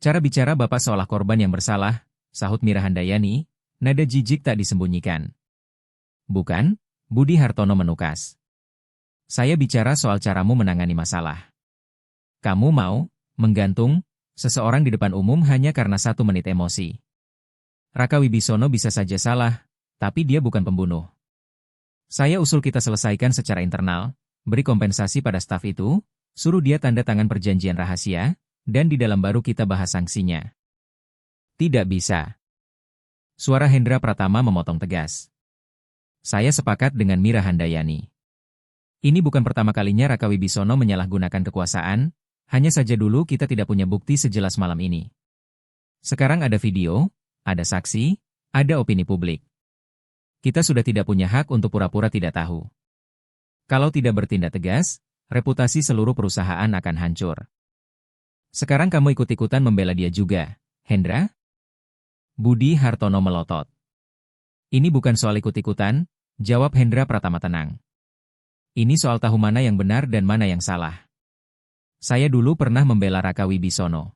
Cara bicara Bapak seolah korban yang bersalah, sahut Mira Handayani, nada jijik tak disembunyikan. Bukan, Budi Hartono menukas. Saya bicara soal caramu menangani masalah. Kamu mau menggantung Seseorang di depan umum hanya karena 1 menit emosi. Raka Wibisono bisa saja salah, tapi dia bukan pembunuh. Saya usul kita selesaikan secara internal, beri kompensasi pada staf itu, suruh dia tanda tangan perjanjian rahasia, dan di dalam baru kita bahas sanksinya. Tidak bisa. Suara Hendra Pratama memotong tegas. Saya sepakat dengan Mira Handayani. Ini bukan pertama kalinya Raka Wibisono menyalahgunakan kekuasaan, hanya saja dulu kita tidak punya bukti sejelas malam ini. Sekarang ada video, ada saksi, ada opini publik. Kita sudah tidak punya hak untuk pura-pura tidak tahu. Kalau tidak bertindak tegas, reputasi seluruh perusahaan akan hancur. Sekarang kamu ikut-ikutan membela dia juga, Hendra? Budi Hartono melotot. Ini bukan soal ikut-ikutan, jawab Hendra Pratama tenang. Ini soal tahu mana yang benar dan mana yang salah. Saya dulu pernah membela Raka Wibisono.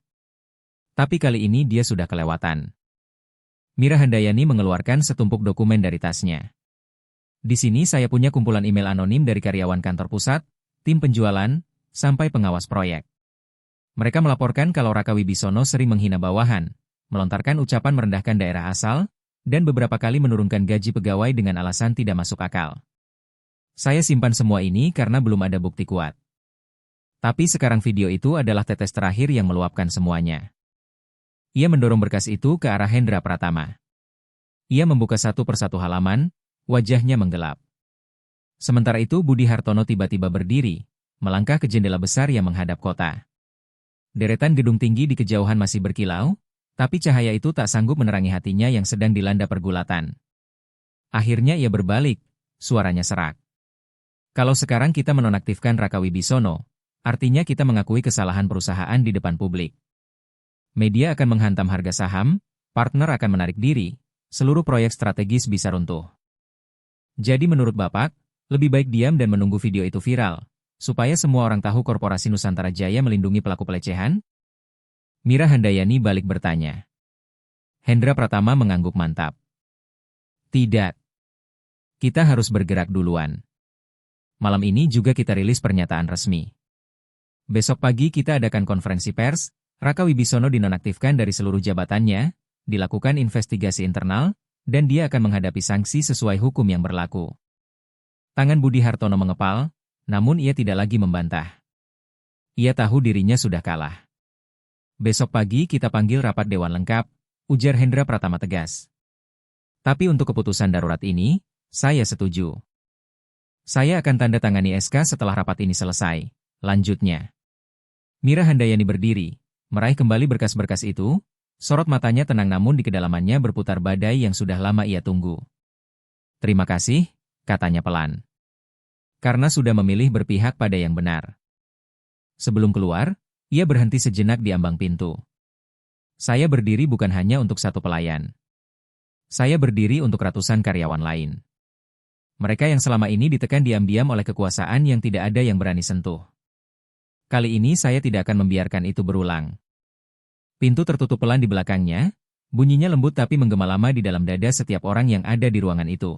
Tapi kali ini dia sudah kelewatan. Mira Handayani mengeluarkan setumpuk dokumen dari tasnya. Di sini saya punya kumpulan email anonim dari karyawan kantor pusat, tim penjualan, sampai pengawas proyek. Mereka melaporkan kalau Raka Wibisono sering menghina bawahan, melontarkan ucapan merendahkan daerah asal, dan beberapa kali menurunkan gaji pegawai dengan alasan tidak masuk akal. Saya simpan semua ini karena belum ada bukti kuat. Tapi sekarang video itu adalah tetes terakhir yang meluapkan semuanya. Ia mendorong berkas itu ke arah Hendra Pratama. Ia membuka satu persatu halaman, wajahnya menggelap. Sementara itu Budi Hartono tiba-tiba berdiri, melangkah ke jendela besar yang menghadap kota. Deretan gedung tinggi di kejauhan masih berkilau, tapi cahaya itu tak sanggup menerangi hatinya yang sedang dilanda pergulatan. Akhirnya ia berbalik, suaranya serak. Kalau sekarang kita menonaktifkan Raka Wibisono, artinya kita mengakui kesalahan perusahaan di depan publik. Media akan menghantam harga saham, partner akan menarik diri, seluruh proyek strategis bisa runtuh. Jadi menurut Bapak, lebih baik diam dan menunggu video itu viral, supaya semua orang tahu korporasi Nusantara Jaya melindungi pelaku pelecehan? Mira Handayani balik bertanya. Hendra Pratama mengangguk mantap. Tidak. Kita harus bergerak duluan. Malam ini juga kita rilis pernyataan resmi. Besok pagi kita adakan konferensi pers, Raka Wibisono dinonaktifkan dari seluruh jabatannya, dilakukan investigasi internal, dan dia akan menghadapi sanksi sesuai hukum yang berlaku. Tangan Budi Hartono mengepal, namun ia tidak lagi membantah. Ia tahu dirinya sudah kalah. Besok pagi kita panggil rapat dewan lengkap, ujar Hendra Pratama tegas. Tapi untuk keputusan darurat ini, saya setuju. Saya akan tanda tangani SK setelah rapat ini selesai, lanjutnya. Mira Handayani berdiri, meraih kembali berkas-berkas itu, sorot matanya tenang namun di kedalamannya berputar badai yang sudah lama ia tunggu. Terima kasih, katanya pelan. Karena sudah memilih berpihak pada yang benar. Sebelum keluar, ia berhenti sejenak di ambang pintu. Saya berdiri bukan hanya untuk satu pelayan. Saya berdiri untuk ratusan karyawan lain. Mereka yang selama ini ditekan diam-diam oleh kekuasaan yang tidak ada yang berani sentuh. Kali ini saya tidak akan membiarkan itu berulang. Pintu tertutup pelan di belakangnya, bunyinya lembut tapi menggema lama di dalam dada setiap orang yang ada di ruangan itu.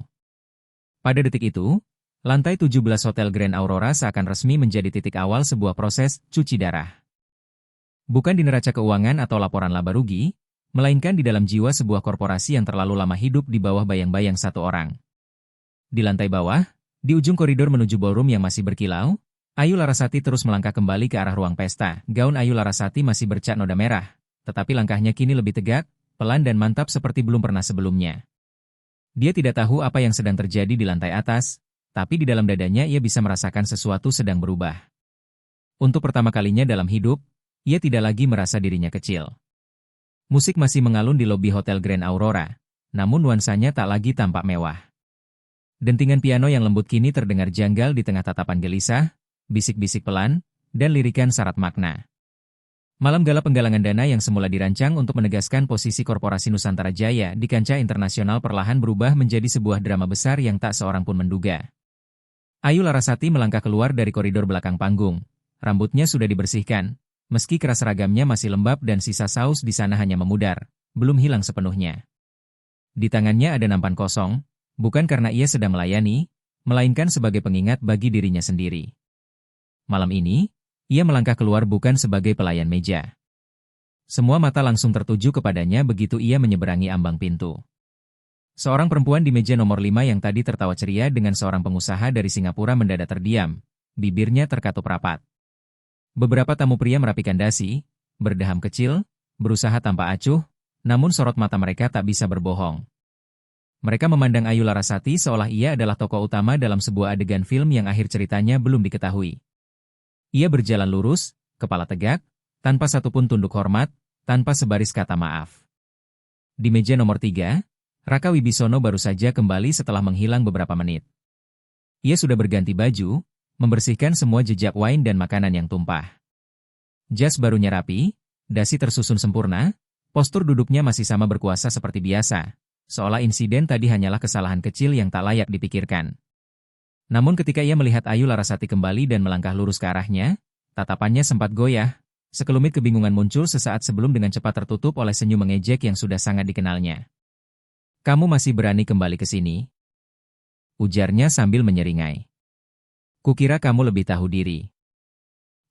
Pada detik itu, lantai 17 Hotel Grand Aurora seakan resmi menjadi titik awal sebuah proses cuci darah. Bukan di neraca keuangan atau laporan laba rugi, melainkan di dalam jiwa sebuah korporasi yang terlalu lama hidup di bawah bayang-bayang satu orang. Di lantai bawah, di ujung koridor menuju ballroom yang masih berkilau, Ayu Larasati terus melangkah kembali ke arah ruang pesta. Gaun Ayu Larasati masih bercat noda merah, tetapi langkahnya kini lebih tegak, pelan dan mantap seperti belum pernah sebelumnya. Dia tidak tahu apa yang sedang terjadi di lantai atas, tapi di dalam dadanya ia bisa merasakan sesuatu sedang berubah. Untuk pertama kalinya dalam hidup, ia tidak lagi merasa dirinya kecil. Musik masih mengalun di lobi Hotel Grand Aurora, namun nuansanya tak lagi tampak mewah. Dentingan piano yang lembut kini terdengar janggal di tengah tatapan gelisah, bisik-bisik pelan, dan lirikan syarat makna. Malam gala penggalangan dana yang semula dirancang untuk menegaskan posisi korporasi Nusantara Jaya di kancah internasional perlahan berubah menjadi sebuah drama besar yang tak seorang pun menduga. Ayu Larasati melangkah keluar dari koridor belakang panggung. Rambutnya sudah dibersihkan, meski keras seragamnya masih lembab dan sisa saus di sana hanya memudar, belum hilang sepenuhnya. Di tangannya ada nampan kosong, bukan karena ia sedang melayani, melainkan sebagai pengingat bagi dirinya sendiri. Malam ini, ia melangkah keluar bukan sebagai pelayan meja. Semua mata langsung tertuju kepadanya begitu ia menyeberangi ambang pintu. Seorang perempuan di meja nomor 5 yang tadi tertawa ceria dengan seorang pengusaha dari Singapura mendadak terdiam, bibirnya terkatup rapat. Beberapa tamu pria merapikan dasi, berdeham kecil, berusaha tanpa acuh, namun sorot mata mereka tak bisa berbohong. Mereka memandang Ayu Larasati seolah ia adalah tokoh utama dalam sebuah adegan film yang akhir ceritanya belum diketahui. Ia berjalan lurus, kepala tegak, tanpa satupun tunduk hormat, tanpa sebaris kata maaf. Di meja nomor 3, Raka Wibisono baru saja kembali setelah menghilang beberapa menit. Ia sudah berganti baju, membersihkan semua jejak wine dan makanan yang tumpah. Jas barunya rapi, dasi tersusun sempurna, postur duduknya masih sama berkuasa seperti biasa, seolah insiden tadi hanyalah kesalahan kecil yang tak layak dipikirkan. Namun ketika ia melihat Ayu Larasati kembali dan melangkah lurus ke arahnya, tatapannya sempat goyah. Sekelumit kebingungan muncul sesaat sebelum dengan cepat tertutup oleh senyum mengejek yang sudah sangat dikenalnya. "Kamu masih berani kembali ke sini?" ujarnya sambil menyeringai. "Kukira kamu lebih tahu diri."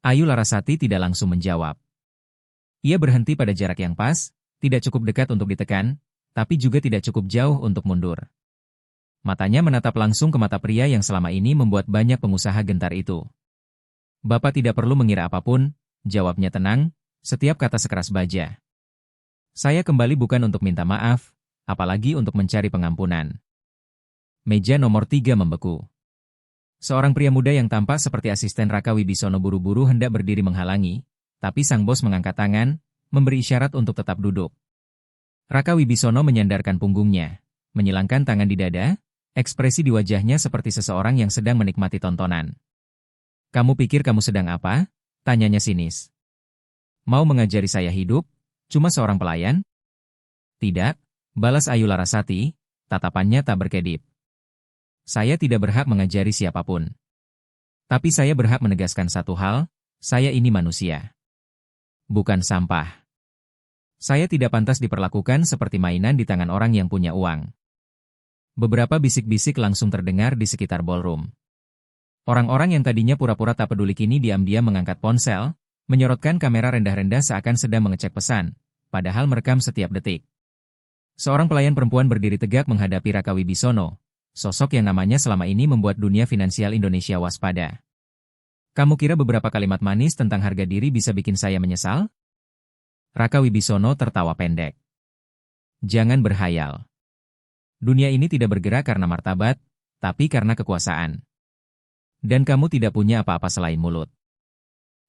Ayu Larasati tidak langsung menjawab. Ia berhenti pada jarak yang pas, tidak cukup dekat untuk ditekan, tapi juga tidak cukup jauh untuk mundur. Matanya menatap langsung ke mata pria yang selama ini membuat banyak pengusaha gentar itu. "Bapak tidak perlu mengira apapun," jawabnya tenang, setiap kata sekeras baja. "Saya kembali bukan untuk minta maaf, apalagi untuk mencari pengampunan." Meja nomor 3 membeku. Seorang pria muda yang tampak seperti asisten Raka Wibisono buru-buru hendak berdiri menghalangi, tapi sang bos mengangkat tangan, memberi isyarat untuk tetap duduk. Raka Wibisono menyandarkan punggungnya, menyilangkan tangan di dada, ekspresi di wajahnya seperti seseorang yang sedang menikmati tontonan. "Kamu pikir kamu sedang apa?" tanyanya sinis. "Mau mengajari saya hidup, cuma seorang pelayan?" "Tidak," balas Ayu Larasati, tatapannya tak berkedip. "Saya tidak berhak mengajari siapapun. Tapi saya berhak menegaskan satu hal, saya ini manusia. Bukan sampah. Saya tidak pantas diperlakukan seperti mainan di tangan orang yang punya uang." Beberapa bisik-bisik langsung terdengar di sekitar ballroom. Orang-orang yang tadinya pura-pura tak peduli kini diam-diam mengangkat ponsel, menyorotkan kamera rendah-rendah seakan sedang mengecek pesan, padahal merekam setiap detik. Seorang pelayan perempuan berdiri tegak menghadapi Raka Wibisono, sosok yang namanya selama ini membuat dunia finansial Indonesia waspada. "Kamu kira beberapa kalimat manis tentang harga diri bisa bikin saya menyesal?" Raka Wibisono tertawa pendek. "Jangan berhayal. Dunia ini tidak bergerak karena martabat, tapi karena kekuasaan. Dan kamu tidak punya apa-apa selain mulut."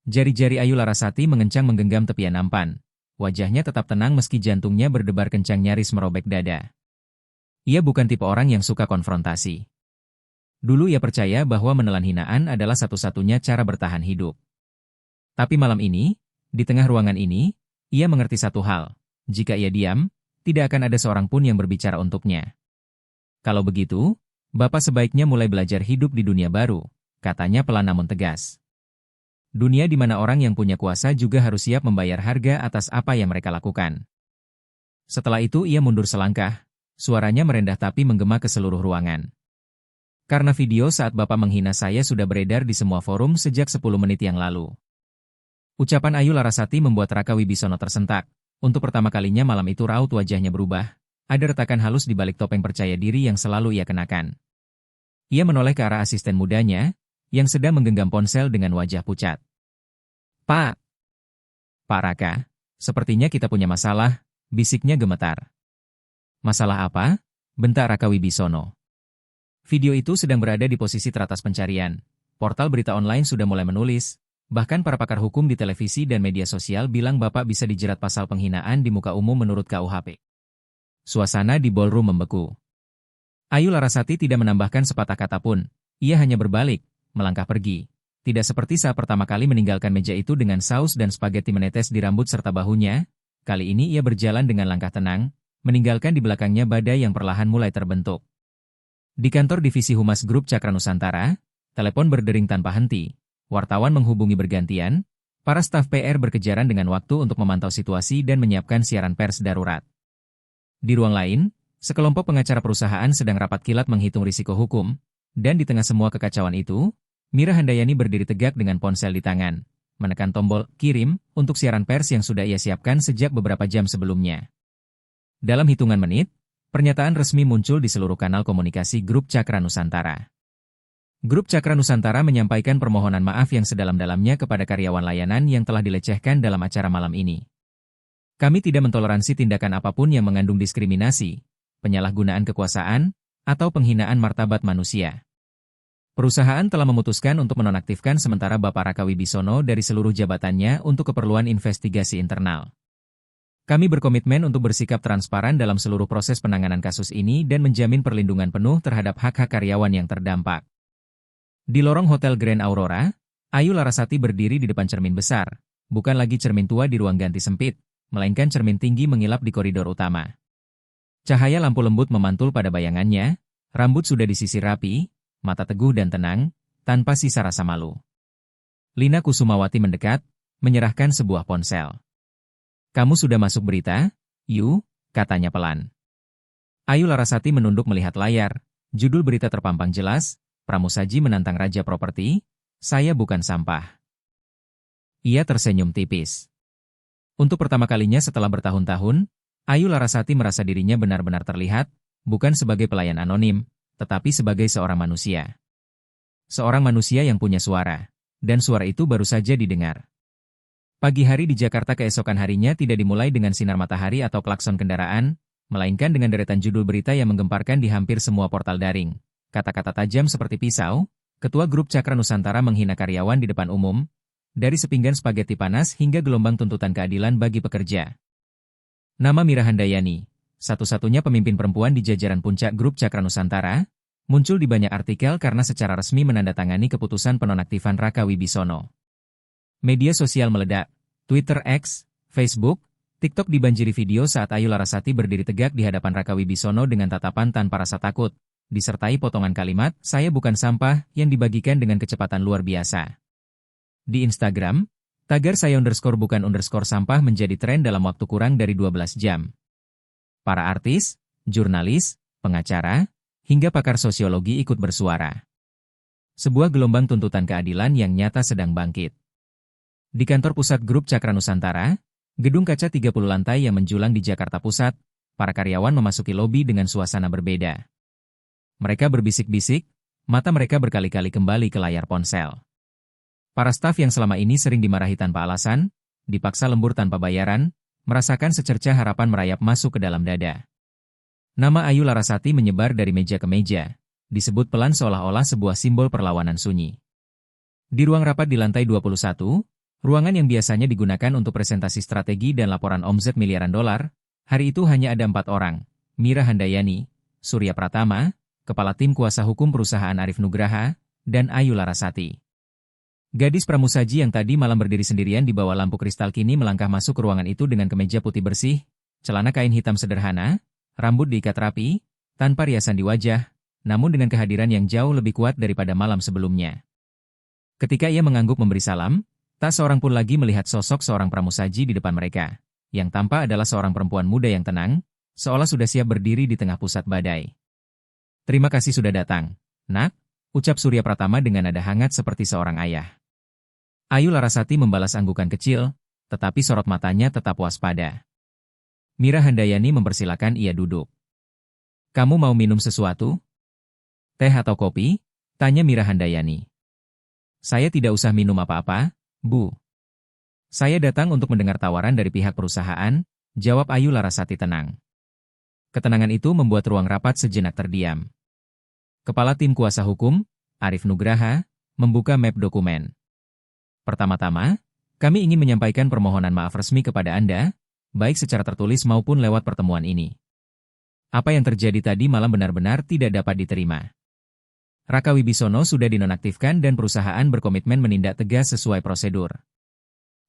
Jari-jari Ayu Larasati mengencang menggenggam tepian nampan. Wajahnya tetap tenang meski jantungnya berdebar kencang nyaris merobek dada. Ia bukan tipe orang yang suka konfrontasi. Dulu ia percaya bahwa menelan hinaan adalah satu-satunya cara bertahan hidup. Tapi malam ini, di tengah ruangan ini, ia mengerti satu hal. Jika ia diam, tidak akan ada seorang pun yang berbicara untuknya. "Kalau begitu, Bapak sebaiknya mulai belajar hidup di dunia baru," katanya pelan namun tegas. "Dunia di mana orang yang punya kuasa juga harus siap membayar harga atas apa yang mereka lakukan." Setelah itu ia mundur selangkah, suaranya merendah tapi menggema ke seluruh ruangan. "Karena video saat Bapak menghina saya sudah beredar di semua forum sejak 10 menit yang lalu." Ucapan Ayu Larasati membuat Raka Wibisono tersentak. Untuk pertama kalinya malam itu raut wajahnya berubah, ada retakan halus di balik topeng percaya diri yang selalu ia kenakan. Ia menoleh ke arah asisten mudanya, yang sedang menggenggam ponsel dengan wajah pucat. Pak Raka, sepertinya kita punya masalah," bisiknya gemetar. "Masalah apa?" bentak Raka Wibisono. Video itu sedang berada di posisi teratas pencarian. Portal berita online sudah mulai menulis, bahkan para pakar hukum di televisi dan media sosial bilang Bapak bisa dijerat pasal penghinaan di muka umum menurut KUHP. Suasana di ballroom membeku. Ayu Larasati tidak menambahkan sepatah kata pun, ia hanya berbalik, melangkah pergi. Tidak seperti saat pertama kali meninggalkan meja itu dengan saus dan spaghetti menetes di rambut serta bahunya, kali ini ia berjalan dengan langkah tenang, meninggalkan di belakangnya badai yang perlahan mulai terbentuk. Di kantor divisi Humas Grup Cakra Nusantara, telepon berdering tanpa henti, wartawan menghubungi bergantian, para staf PR berkejaran dengan waktu untuk memantau situasi dan menyiapkan siaran pers darurat. Di ruang lain, sekelompok pengacara perusahaan sedang rapat kilat menghitung risiko hukum, dan di tengah semua kekacauan itu, Mira Handayani berdiri tegak dengan ponsel di tangan, menekan tombol "kirim" untuk siaran pers yang sudah ia siapkan sejak beberapa jam sebelumnya. Dalam hitungan menit, pernyataan resmi muncul di seluruh kanal komunikasi Grup Cakra Nusantara. Grup Cakra Nusantara menyampaikan permohonan maaf yang sedalam-dalamnya kepada karyawan layanan yang telah dilecehkan dalam acara malam ini. Kami tidak mentoleransi tindakan apapun yang mengandung diskriminasi, penyalahgunaan kekuasaan, atau penghinaan martabat manusia. Perusahaan telah memutuskan untuk menonaktifkan sementara Bapak Raka Wibisono dari seluruh jabatannya untuk keperluan investigasi internal. Kami berkomitmen untuk bersikap transparan dalam seluruh proses penanganan kasus ini dan menjamin perlindungan penuh terhadap hak-hak karyawan yang terdampak. Di lorong Hotel Grand Aurora, Ayu Larasati berdiri di depan cermin besar, bukan lagi cermin tua di ruang ganti sempit, melainkan cermin tinggi mengilap di koridor utama. Cahaya lampu lembut memantul pada bayangannya, rambut sudah disisir rapi, mata teguh dan tenang, tanpa sisa rasa malu. Lina Kusumawati mendekat, menyerahkan sebuah ponsel. "Kamu sudah masuk berita, Yu?" katanya pelan. Ayu Larasati menunduk melihat layar, judul berita terpampang jelas, "Pramusaji menantang Raja Properti, saya bukan sampah." Ia tersenyum tipis. Untuk pertama kalinya setelah bertahun-tahun, Ayu Larasati merasa dirinya benar-benar terlihat, bukan sebagai pelayan anonim, tetapi sebagai seorang manusia. Seorang manusia yang punya suara, dan suara itu baru saja didengar. Pagi hari di Jakarta keesokan harinya tidak dimulai dengan sinar matahari atau klakson kendaraan, melainkan dengan deretan judul berita yang menggemparkan di hampir semua portal daring. Kata-kata tajam seperti pisau, Ketua Grup Cakra Nusantara menghina karyawan di depan umum, dari sepinggan spageti panas hingga gelombang tuntutan keadilan bagi pekerja. Nama Mira Handayani, satu-satunya pemimpin perempuan di jajaran puncak Grup Cakra Nusantara, muncul di banyak artikel karena secara resmi menandatangani keputusan penonaktifan Raka Wibisono. Media sosial meledak, Twitter X, Facebook, TikTok dibanjiri video saat Ayu Larasati berdiri tegak di hadapan Raka Wibisono dengan tatapan tanpa rasa takut, disertai potongan kalimat, "Saya bukan sampah," yang dibagikan dengan kecepatan luar biasa. Di Instagram, tagar "saya _bukan_sampah" menjadi tren dalam waktu kurang dari 12 jam. Para artis, jurnalis, pengacara, hingga pakar sosiologi ikut bersuara. Sebuah gelombang tuntutan keadilan yang nyata sedang bangkit. Di kantor pusat Grup Cakra Nusantara, gedung kaca 30 lantai yang menjulang di Jakarta Pusat, para karyawan memasuki lobi dengan suasana berbeda. Mereka berbisik-bisik, mata mereka berkali-kali kembali ke layar ponsel. Para staf yang selama ini sering dimarahi tanpa alasan, dipaksa lembur tanpa bayaran, merasakan secercah harapan merayap masuk ke dalam dada. Nama Ayu Larasati menyebar dari meja ke meja, disebut pelan seolah-olah sebuah simbol perlawanan sunyi. Di ruang rapat di lantai 21, ruangan yang biasanya digunakan untuk presentasi strategi dan laporan omzet miliaran dolar, hari itu hanya ada 4 orang, Mira Handayani, Surya Pratama, Kepala Tim Kuasa Hukum Perusahaan Arif Nugraha, dan Ayu Larasati. Gadis pramusaji yang tadi malam berdiri sendirian di bawah lampu kristal kini melangkah masuk ke ruangan itu dengan kemeja putih bersih, celana kain hitam sederhana, rambut diikat rapi, tanpa riasan di wajah, namun dengan kehadiran yang jauh lebih kuat daripada malam sebelumnya. Ketika ia mengangguk memberi salam, tak seorang pun lagi melihat sosok seorang pramusaji di depan mereka. Yang tampak adalah seorang perempuan muda yang tenang, seolah sudah siap berdiri di tengah pusat badai. "Terima kasih sudah datang, Nak," ucap Surya Pratama dengan nada hangat seperti seorang ayah. Ayu Larasati membalas anggukan kecil, tetapi sorot matanya tetap waspada. Mira Handayani mempersilakan ia duduk. "Kamu mau minum sesuatu? Teh atau kopi?" tanya Mira Handayani. "Saya tidak usah minum apa-apa, Bu. Saya datang untuk mendengar tawaran dari pihak perusahaan," jawab Ayu Larasati tenang. Ketenangan itu membuat ruang rapat sejenak terdiam. Kepala Tim Kuasa Hukum, Arif Nugraha, membuka map dokumen. "Pertama-tama, kami ingin menyampaikan permohonan maaf resmi kepada Anda, baik secara tertulis maupun lewat pertemuan ini. Apa yang terjadi tadi malam benar-benar tidak dapat diterima. Raka Wibisono sudah dinonaktifkan dan perusahaan berkomitmen menindak tegas sesuai prosedur.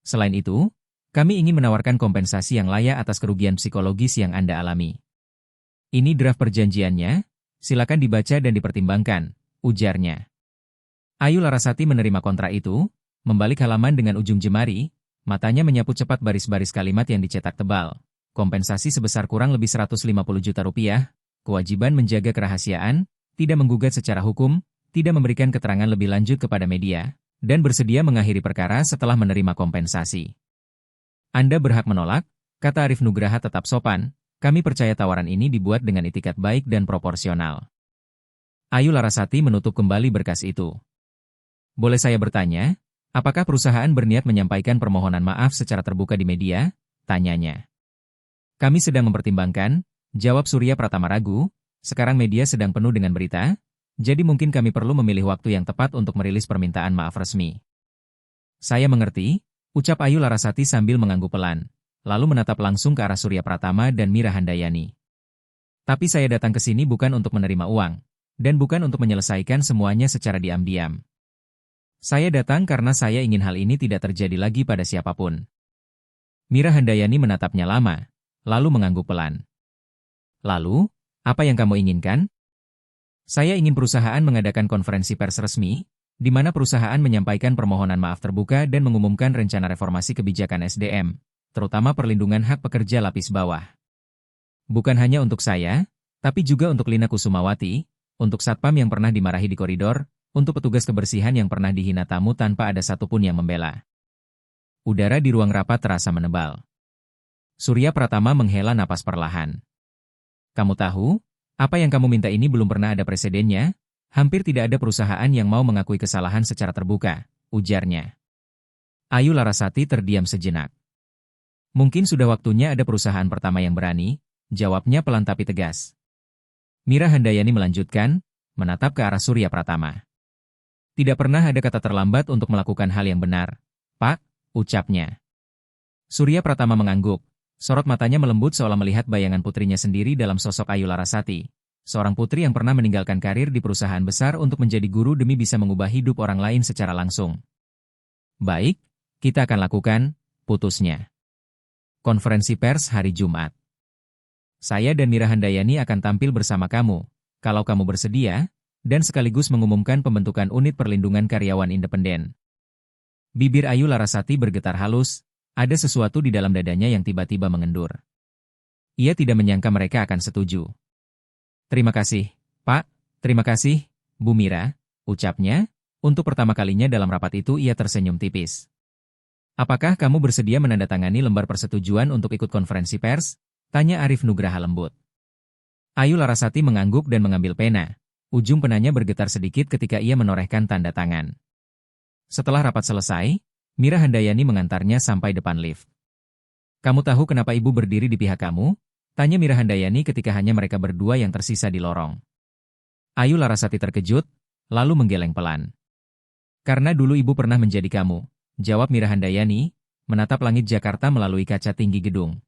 Selain itu, kami ingin menawarkan kompensasi yang layak atas kerugian psikologis yang Anda alami. Ini draft perjanjiannya, silakan dibaca dan dipertimbangkan," ujarnya. Ayu Larasati menerima kontrak itu, membalik halaman dengan ujung jemari, matanya menyapu cepat baris-baris kalimat yang dicetak tebal. Kompensasi sebesar kurang lebih 150 juta rupiah, kewajiban menjaga kerahasiaan, tidak menggugat secara hukum, tidak memberikan keterangan lebih lanjut kepada media, dan bersedia mengakhiri perkara setelah menerima kompensasi. Anda berhak menolak, kata Arif Nugraha tetap sopan, kami percaya tawaran ini dibuat dengan itikat baik dan proporsional. Ayu Larasati menutup kembali berkas itu. Boleh saya bertanya, apakah perusahaan berniat menyampaikan permohonan maaf secara terbuka di media? Tanyanya. Kami sedang mempertimbangkan, jawab Surya Pratama ragu, sekarang media sedang penuh dengan berita, jadi mungkin kami perlu memilih waktu yang tepat untuk merilis permintaan maaf resmi. Saya mengerti, ucap Ayu Larasati sambil mengangguk pelan, lalu menatap langsung ke arah Surya Pratama dan Mira Handayani. Tapi saya datang ke sini bukan untuk menerima uang, dan bukan untuk menyelesaikan semuanya secara diam-diam. Saya datang karena saya ingin hal ini tidak terjadi lagi pada siapapun. Mira Handayani menatapnya lama, lalu mengangguk pelan. Lalu, apa yang kamu inginkan? Saya ingin perusahaan mengadakan konferensi pers resmi, di mana perusahaan menyampaikan permohonan maaf terbuka dan mengumumkan rencana reformasi kebijakan SDM, terutama perlindungan hak pekerja lapis bawah. Bukan hanya untuk saya, tapi juga untuk Lina Kusumawati, untuk satpam yang pernah dimarahi di koridor, untuk petugas kebersihan yang pernah dihina tamu tanpa ada satupun yang membela. Udara di ruang rapat terasa menebal. Surya Pratama menghela napas perlahan. Kamu tahu, apa yang kamu minta ini belum pernah ada presidennya? Hampir tidak ada perusahaan yang mau mengakui kesalahan secara terbuka, ujarnya. Ayu Larasati terdiam sejenak. Mungkin sudah waktunya ada perusahaan pertama yang berani, jawabnya pelan tapi tegas. Mira Handayani melanjutkan, menatap ke arah Surya Pratama. Tidak pernah ada kata terlambat untuk melakukan hal yang benar, Pak, ucapnya. Surya Pratama mengangguk, sorot matanya melembut seolah melihat bayangan putrinya sendiri dalam sosok Ayu Larasati, seorang putri yang pernah meninggalkan karir di perusahaan besar untuk menjadi guru demi bisa mengubah hidup orang lain secara langsung. Baik, kita akan lakukan, putusnya. Konferensi pers hari Jumat. Saya dan Mira Handayani akan tampil bersama kamu, kalau kamu bersedia, dan sekaligus mengumumkan pembentukan unit perlindungan karyawan independen. Bibir Ayu Larasati bergetar halus, ada sesuatu di dalam dadanya yang tiba-tiba mengendur. Ia tidak menyangka mereka akan setuju. Terima kasih, Pak, terima kasih, Bu Mira, ucapnya, untuk pertama kalinya dalam rapat itu ia tersenyum tipis. Apakah kamu bersedia menandatangani lembar persetujuan untuk ikut konferensi pers? Tanya Arif Nugraha lembut. Ayu Larasati mengangguk dan mengambil pena. Ujung penanya bergetar sedikit ketika ia menorehkan tanda tangan. Setelah rapat selesai, Mira Handayani mengantarnya sampai depan lift. Kamu tahu kenapa ibu berdiri di pihak kamu? Tanya Mira Handayani ketika hanya mereka berdua yang tersisa di lorong. Ayu Larasati terkejut, lalu menggeleng pelan. Karena dulu ibu pernah menjadi kamu, jawab Mira Handayani, menatap langit Jakarta melalui kaca tinggi gedung.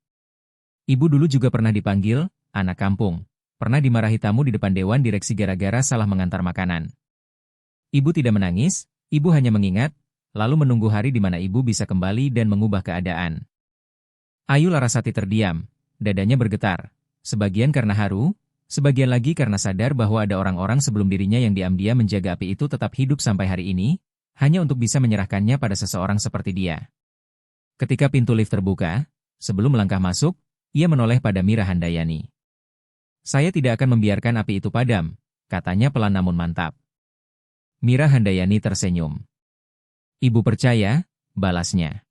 Ibu dulu juga pernah dipanggil, anak kampung. Pernah dimarahi tamu di depan dewan direksi gara-gara salah mengantar makanan. Ibu tidak menangis, ibu hanya mengingat, lalu menunggu hari di mana ibu bisa kembali dan mengubah keadaan. Ayu Larasati terdiam, dadanya bergetar. Sebagian karena haru, sebagian lagi karena sadar bahwa ada orang-orang sebelum dirinya yang diam-diam menjaga api itu tetap hidup sampai hari ini, hanya untuk bisa menyerahkannya pada seseorang seperti dia. Ketika pintu lift terbuka, sebelum melangkah masuk, ia menoleh pada Mira Handayani. Saya tidak akan membiarkan api itu padam, katanya pelan namun mantap. Mira Handayani tersenyum. Ibu percaya, balasnya.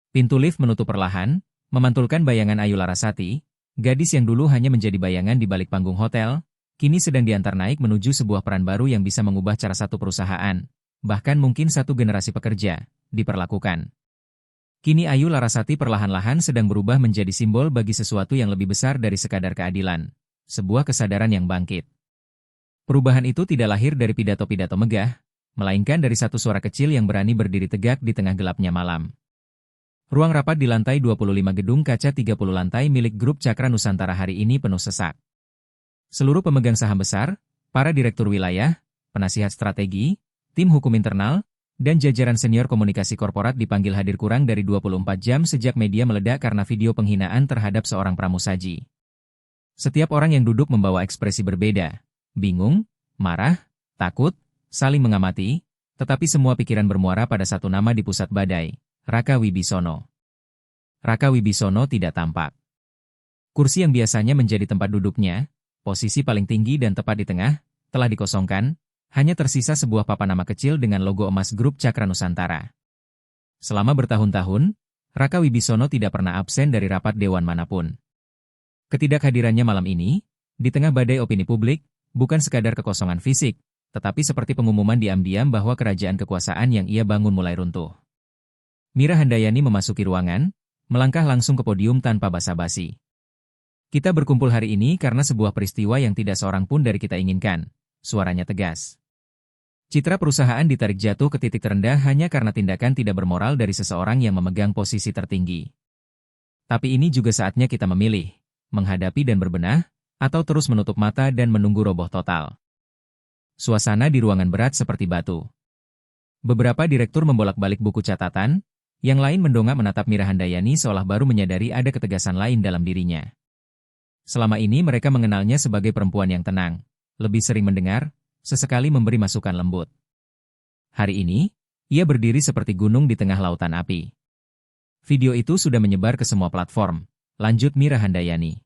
Pintu lift menutup perlahan, memantulkan bayangan Ayu Larasati, gadis yang dulu hanya menjadi bayangan di balik panggung hotel, kini sedang diantar naik menuju sebuah peran baru yang bisa mengubah cara satu perusahaan, bahkan mungkin satu generasi pekerja, diperlakukan. Kini Ayu Larasati perlahan-lahan sedang berubah menjadi simbol bagi sesuatu yang lebih besar dari sekadar keadilan, sebuah kesadaran yang bangkit. Perubahan itu tidak lahir dari pidato-pidato megah, melainkan dari satu suara kecil yang berani berdiri tegak di tengah gelapnya malam. Ruang rapat di lantai 25 gedung kaca 30 lantai milik grup Cakra Nusantara hari ini penuh sesak. Seluruh pemegang saham besar, para direktur wilayah, penasihat strategi, tim hukum internal, dan jajaran senior komunikasi korporat dipanggil hadir kurang dari 24 jam sejak media meledak karena video penghinaan terhadap seorang pramusaji. Setiap orang yang duduk membawa ekspresi berbeda, bingung, marah, takut, saling mengamati, tetapi semua pikiran bermuara pada satu nama di pusat badai, Raka Wibisono. Raka Wibisono tidak tampak. Kursi yang biasanya menjadi tempat duduknya, posisi paling tinggi dan tepat di tengah, telah dikosongkan, Hanya tersisa sebuah papan nama kecil dengan logo emas grup Cakra Nusantara. Selama bertahun-tahun, Raka Wibisono tidak pernah absen dari rapat dewan manapun. Ketidakhadirannya malam ini, di tengah badai opini publik, bukan sekadar kekosongan fisik, tetapi seperti pengumuman diam-diam bahwa kerajaan kekuasaan yang ia bangun mulai runtuh. Mira Handayani memasuki ruangan, melangkah langsung ke podium tanpa basa-basi. Kita berkumpul hari ini karena sebuah peristiwa yang tidak seorang pun dari kita inginkan, suaranya tegas. Citra perusahaan ditarik jatuh ke titik terendah hanya karena tindakan tidak bermoral dari seseorang yang memegang posisi tertinggi. Tapi ini juga saatnya kita memilih, menghadapi dan berbenah, atau terus menutup mata dan menunggu roboh total. Suasana di ruangan berat seperti batu. Beberapa direktur membolak-balik buku catatan, yang lain mendongak menatap Mira Handayani seolah baru menyadari ada ketegasan lain dalam dirinya. Selama ini mereka mengenalnya sebagai perempuan yang tenang, lebih sering mendengar, sesekali memberi masukan lembut. Hari ini, ia berdiri seperti gunung di tengah lautan api. Video itu sudah menyebar ke semua platform, lanjut Mira Handayani.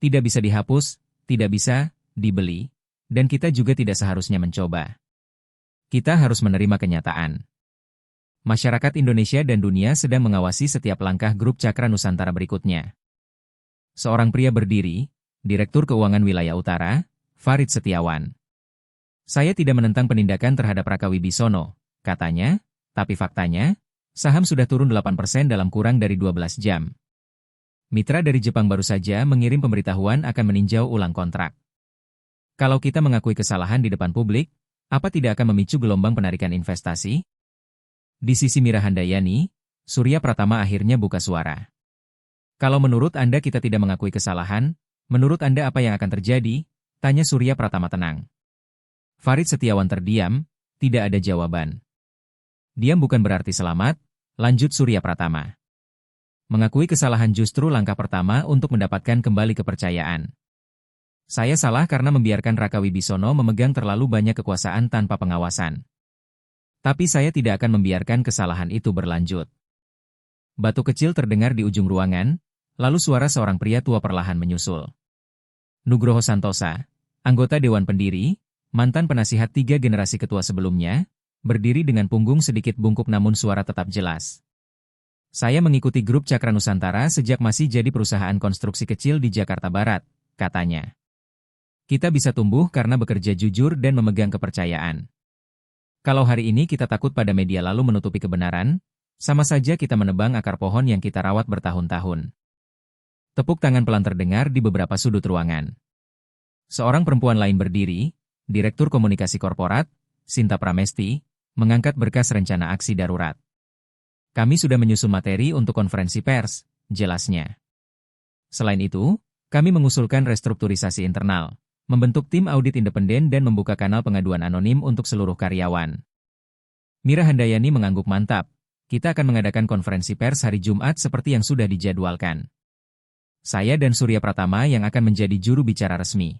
Tidak bisa dihapus, tidak bisa dibeli, dan kita juga tidak seharusnya mencoba. Kita harus menerima kenyataan. Masyarakat Indonesia dan dunia sedang mengawasi setiap langkah grup Cakra Nusantara berikutnya. Seorang pria berdiri, Direktur Keuangan Wilayah Utara, Farid Setiawan. Saya tidak menentang penindakan terhadap Raka Wibisono, katanya, tapi faktanya, saham sudah turun 8% dalam kurang dari 12 jam. Mitra dari Jepang baru saja mengirim pemberitahuan akan meninjau ulang kontrak. Kalau kita mengakui kesalahan di depan publik, apa tidak akan memicu gelombang penarikan investasi? Di sisi Mira Handayani, Surya Pratama akhirnya buka suara. Kalau menurut Anda kita tidak mengakui kesalahan, menurut Anda apa yang akan terjadi? Tanya Surya Pratama tenang. Farid Setiawan terdiam, tidak ada jawaban. Diam bukan berarti selamat, lanjut Surya Pratama. Mengakui kesalahan justru langkah pertama untuk mendapatkan kembali kepercayaan. Saya salah karena membiarkan Raka Wibisono memegang terlalu banyak kekuasaan tanpa pengawasan. Tapi saya tidak akan membiarkan kesalahan itu berlanjut. Batu kecil terdengar di ujung ruangan, lalu suara seorang pria tua perlahan menyusul. Nugroho Santosa, anggota Dewan Pendiri, mantan penasihat 3 generasi ketua sebelumnya, berdiri dengan punggung sedikit bungkuk namun suara tetap jelas. Saya mengikuti grup Cakra Nusantara sejak masih jadi perusahaan konstruksi kecil di Jakarta Barat, katanya. Kita bisa tumbuh karena bekerja jujur dan memegang kepercayaan. Kalau hari ini kita takut pada media lalu menutupi kebenaran, sama saja kita menebang akar pohon yang kita rawat bertahun-tahun. Tepuk tangan pelan terdengar di beberapa sudut ruangan. Seorang perempuan lain berdiri, Direktur Komunikasi Korporat, Sinta Pramesti, mengangkat berkas rencana aksi darurat. Kami sudah menyusun materi untuk konferensi pers, jelasnya. Selain itu, kami mengusulkan restrukturisasi internal, membentuk tim audit independen dan membuka kanal pengaduan anonim untuk seluruh karyawan. Mira Handayani mengangguk mantap. Kita akan mengadakan konferensi pers hari Jumat seperti yang sudah dijadwalkan. Saya dan Surya Pratama yang akan menjadi juru bicara resmi.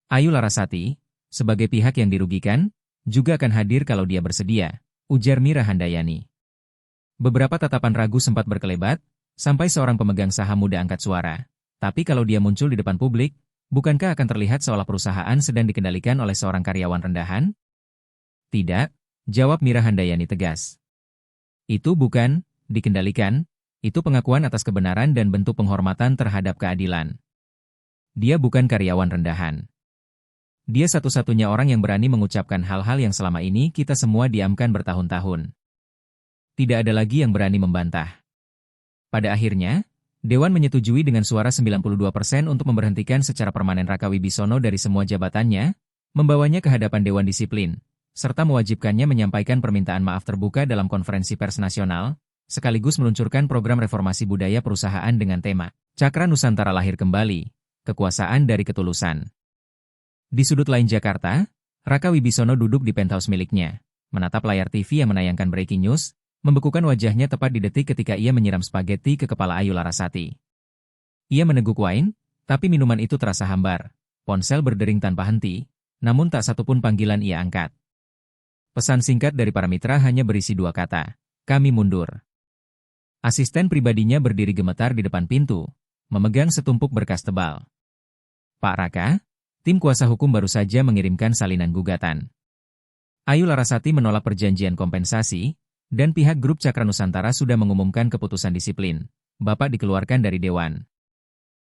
Ayu Larasati, sebagai pihak yang dirugikan, juga akan hadir kalau dia bersedia, ujar Mira Handayani. Beberapa tatapan ragu sempat berkelebat, sampai seorang pemegang saham muda angkat suara. Tapi kalau dia muncul di depan publik, bukankah akan terlihat seolah perusahaan sedang dikendalikan oleh seorang karyawan rendahan? Tidak, jawab Mira Handayani tegas. Itu bukan dikendalikan, itu pengakuan atas kebenaran dan bentuk penghormatan terhadap keadilan. Dia bukan karyawan rendahan. Dia satu-satunya orang yang berani mengucapkan hal-hal yang selama ini kita semua diamkan bertahun-tahun. Tidak ada lagi yang berani membantah. Pada akhirnya, Dewan menyetujui dengan suara 92% untuk memberhentikan secara permanen Raka Wibisono dari semua jabatannya, membawanya ke hadapan Dewan Disiplin, serta mewajibkannya menyampaikan permintaan maaf terbuka dalam konferensi pers nasional, sekaligus meluncurkan program reformasi budaya perusahaan dengan tema Cakra Nusantara lahir kembali, kekuasaan dari ketulusan. Di sudut lain Jakarta, Raka Wibisono duduk di penthouse miliknya, menatap layar TV yang menayangkan breaking news, membekukan wajahnya tepat di detik ketika ia menyiram spaghetti ke kepala Ayu Larasati. Ia meneguk wine, tapi minuman itu terasa hambar, ponsel berdering tanpa henti, namun tak satupun panggilan ia angkat. Pesan singkat dari para mitra hanya berisi 2 kata, kami mundur. Asisten pribadinya berdiri gemetar di depan pintu, memegang setumpuk berkas tebal. Pak Raka, Tim kuasa hukum baru saja mengirimkan salinan gugatan. Ayu Larasati menolak perjanjian kompensasi, dan pihak grup Cakra Nusantara sudah mengumumkan keputusan disiplin. Bapak dikeluarkan dari dewan.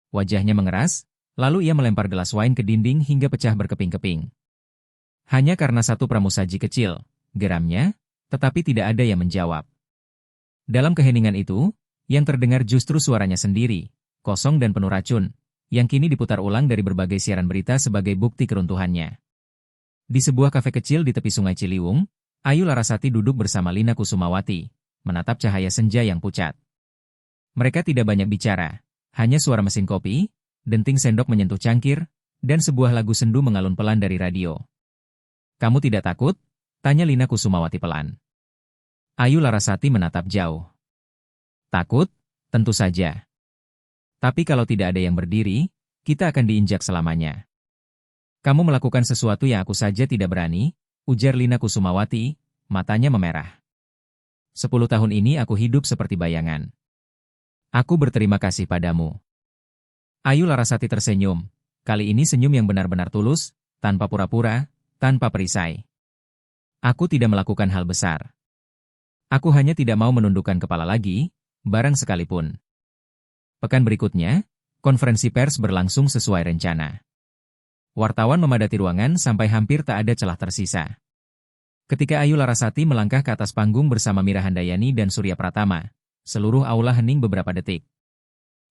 Wajahnya mengeras, lalu ia melempar gelas wine ke dinding hingga pecah berkeping-keping. Hanya karena satu pramusaji kecil, geramnya, tetapi tidak ada yang menjawab. Dalam keheningan itu, yang terdengar justru suaranya sendiri, kosong dan penuh racun, yang kini diputar ulang dari berbagai siaran berita sebagai bukti keruntuhannya. Di sebuah kafe kecil di tepi Sungai Ciliwung, Ayu Larasati duduk bersama Lina Kusumawati, menatap cahaya senja yang pucat. Mereka tidak banyak bicara, hanya suara mesin kopi, denting sendok menyentuh cangkir, dan sebuah lagu sendu mengalun pelan dari radio. "Kamu tidak takut?" tanya Lina Kusumawati pelan. Ayu Larasati menatap jauh. "Takut? Tentu saja. Tapi kalau tidak ada yang berdiri, kita akan diinjak selamanya." "Kamu melakukan sesuatu yang aku saja tidak berani," ujar Lina Kusumawati, matanya memerah. 10 tahun ini aku hidup seperti bayangan. Aku berterima kasih padamu." Ayu Larasati tersenyum, kali ini senyum yang benar-benar tulus, tanpa pura-pura, tanpa perisai. "Aku tidak melakukan hal besar. Aku hanya tidak mau menundukkan kepala lagi, barang sekalipun." Pekan berikutnya, konferensi pers berlangsung sesuai rencana. Wartawan memadati ruangan sampai hampir tak ada celah tersisa. Ketika Ayu Larasati melangkah ke atas panggung bersama Mira Handayani dan Surya Pratama, seluruh aula hening beberapa detik.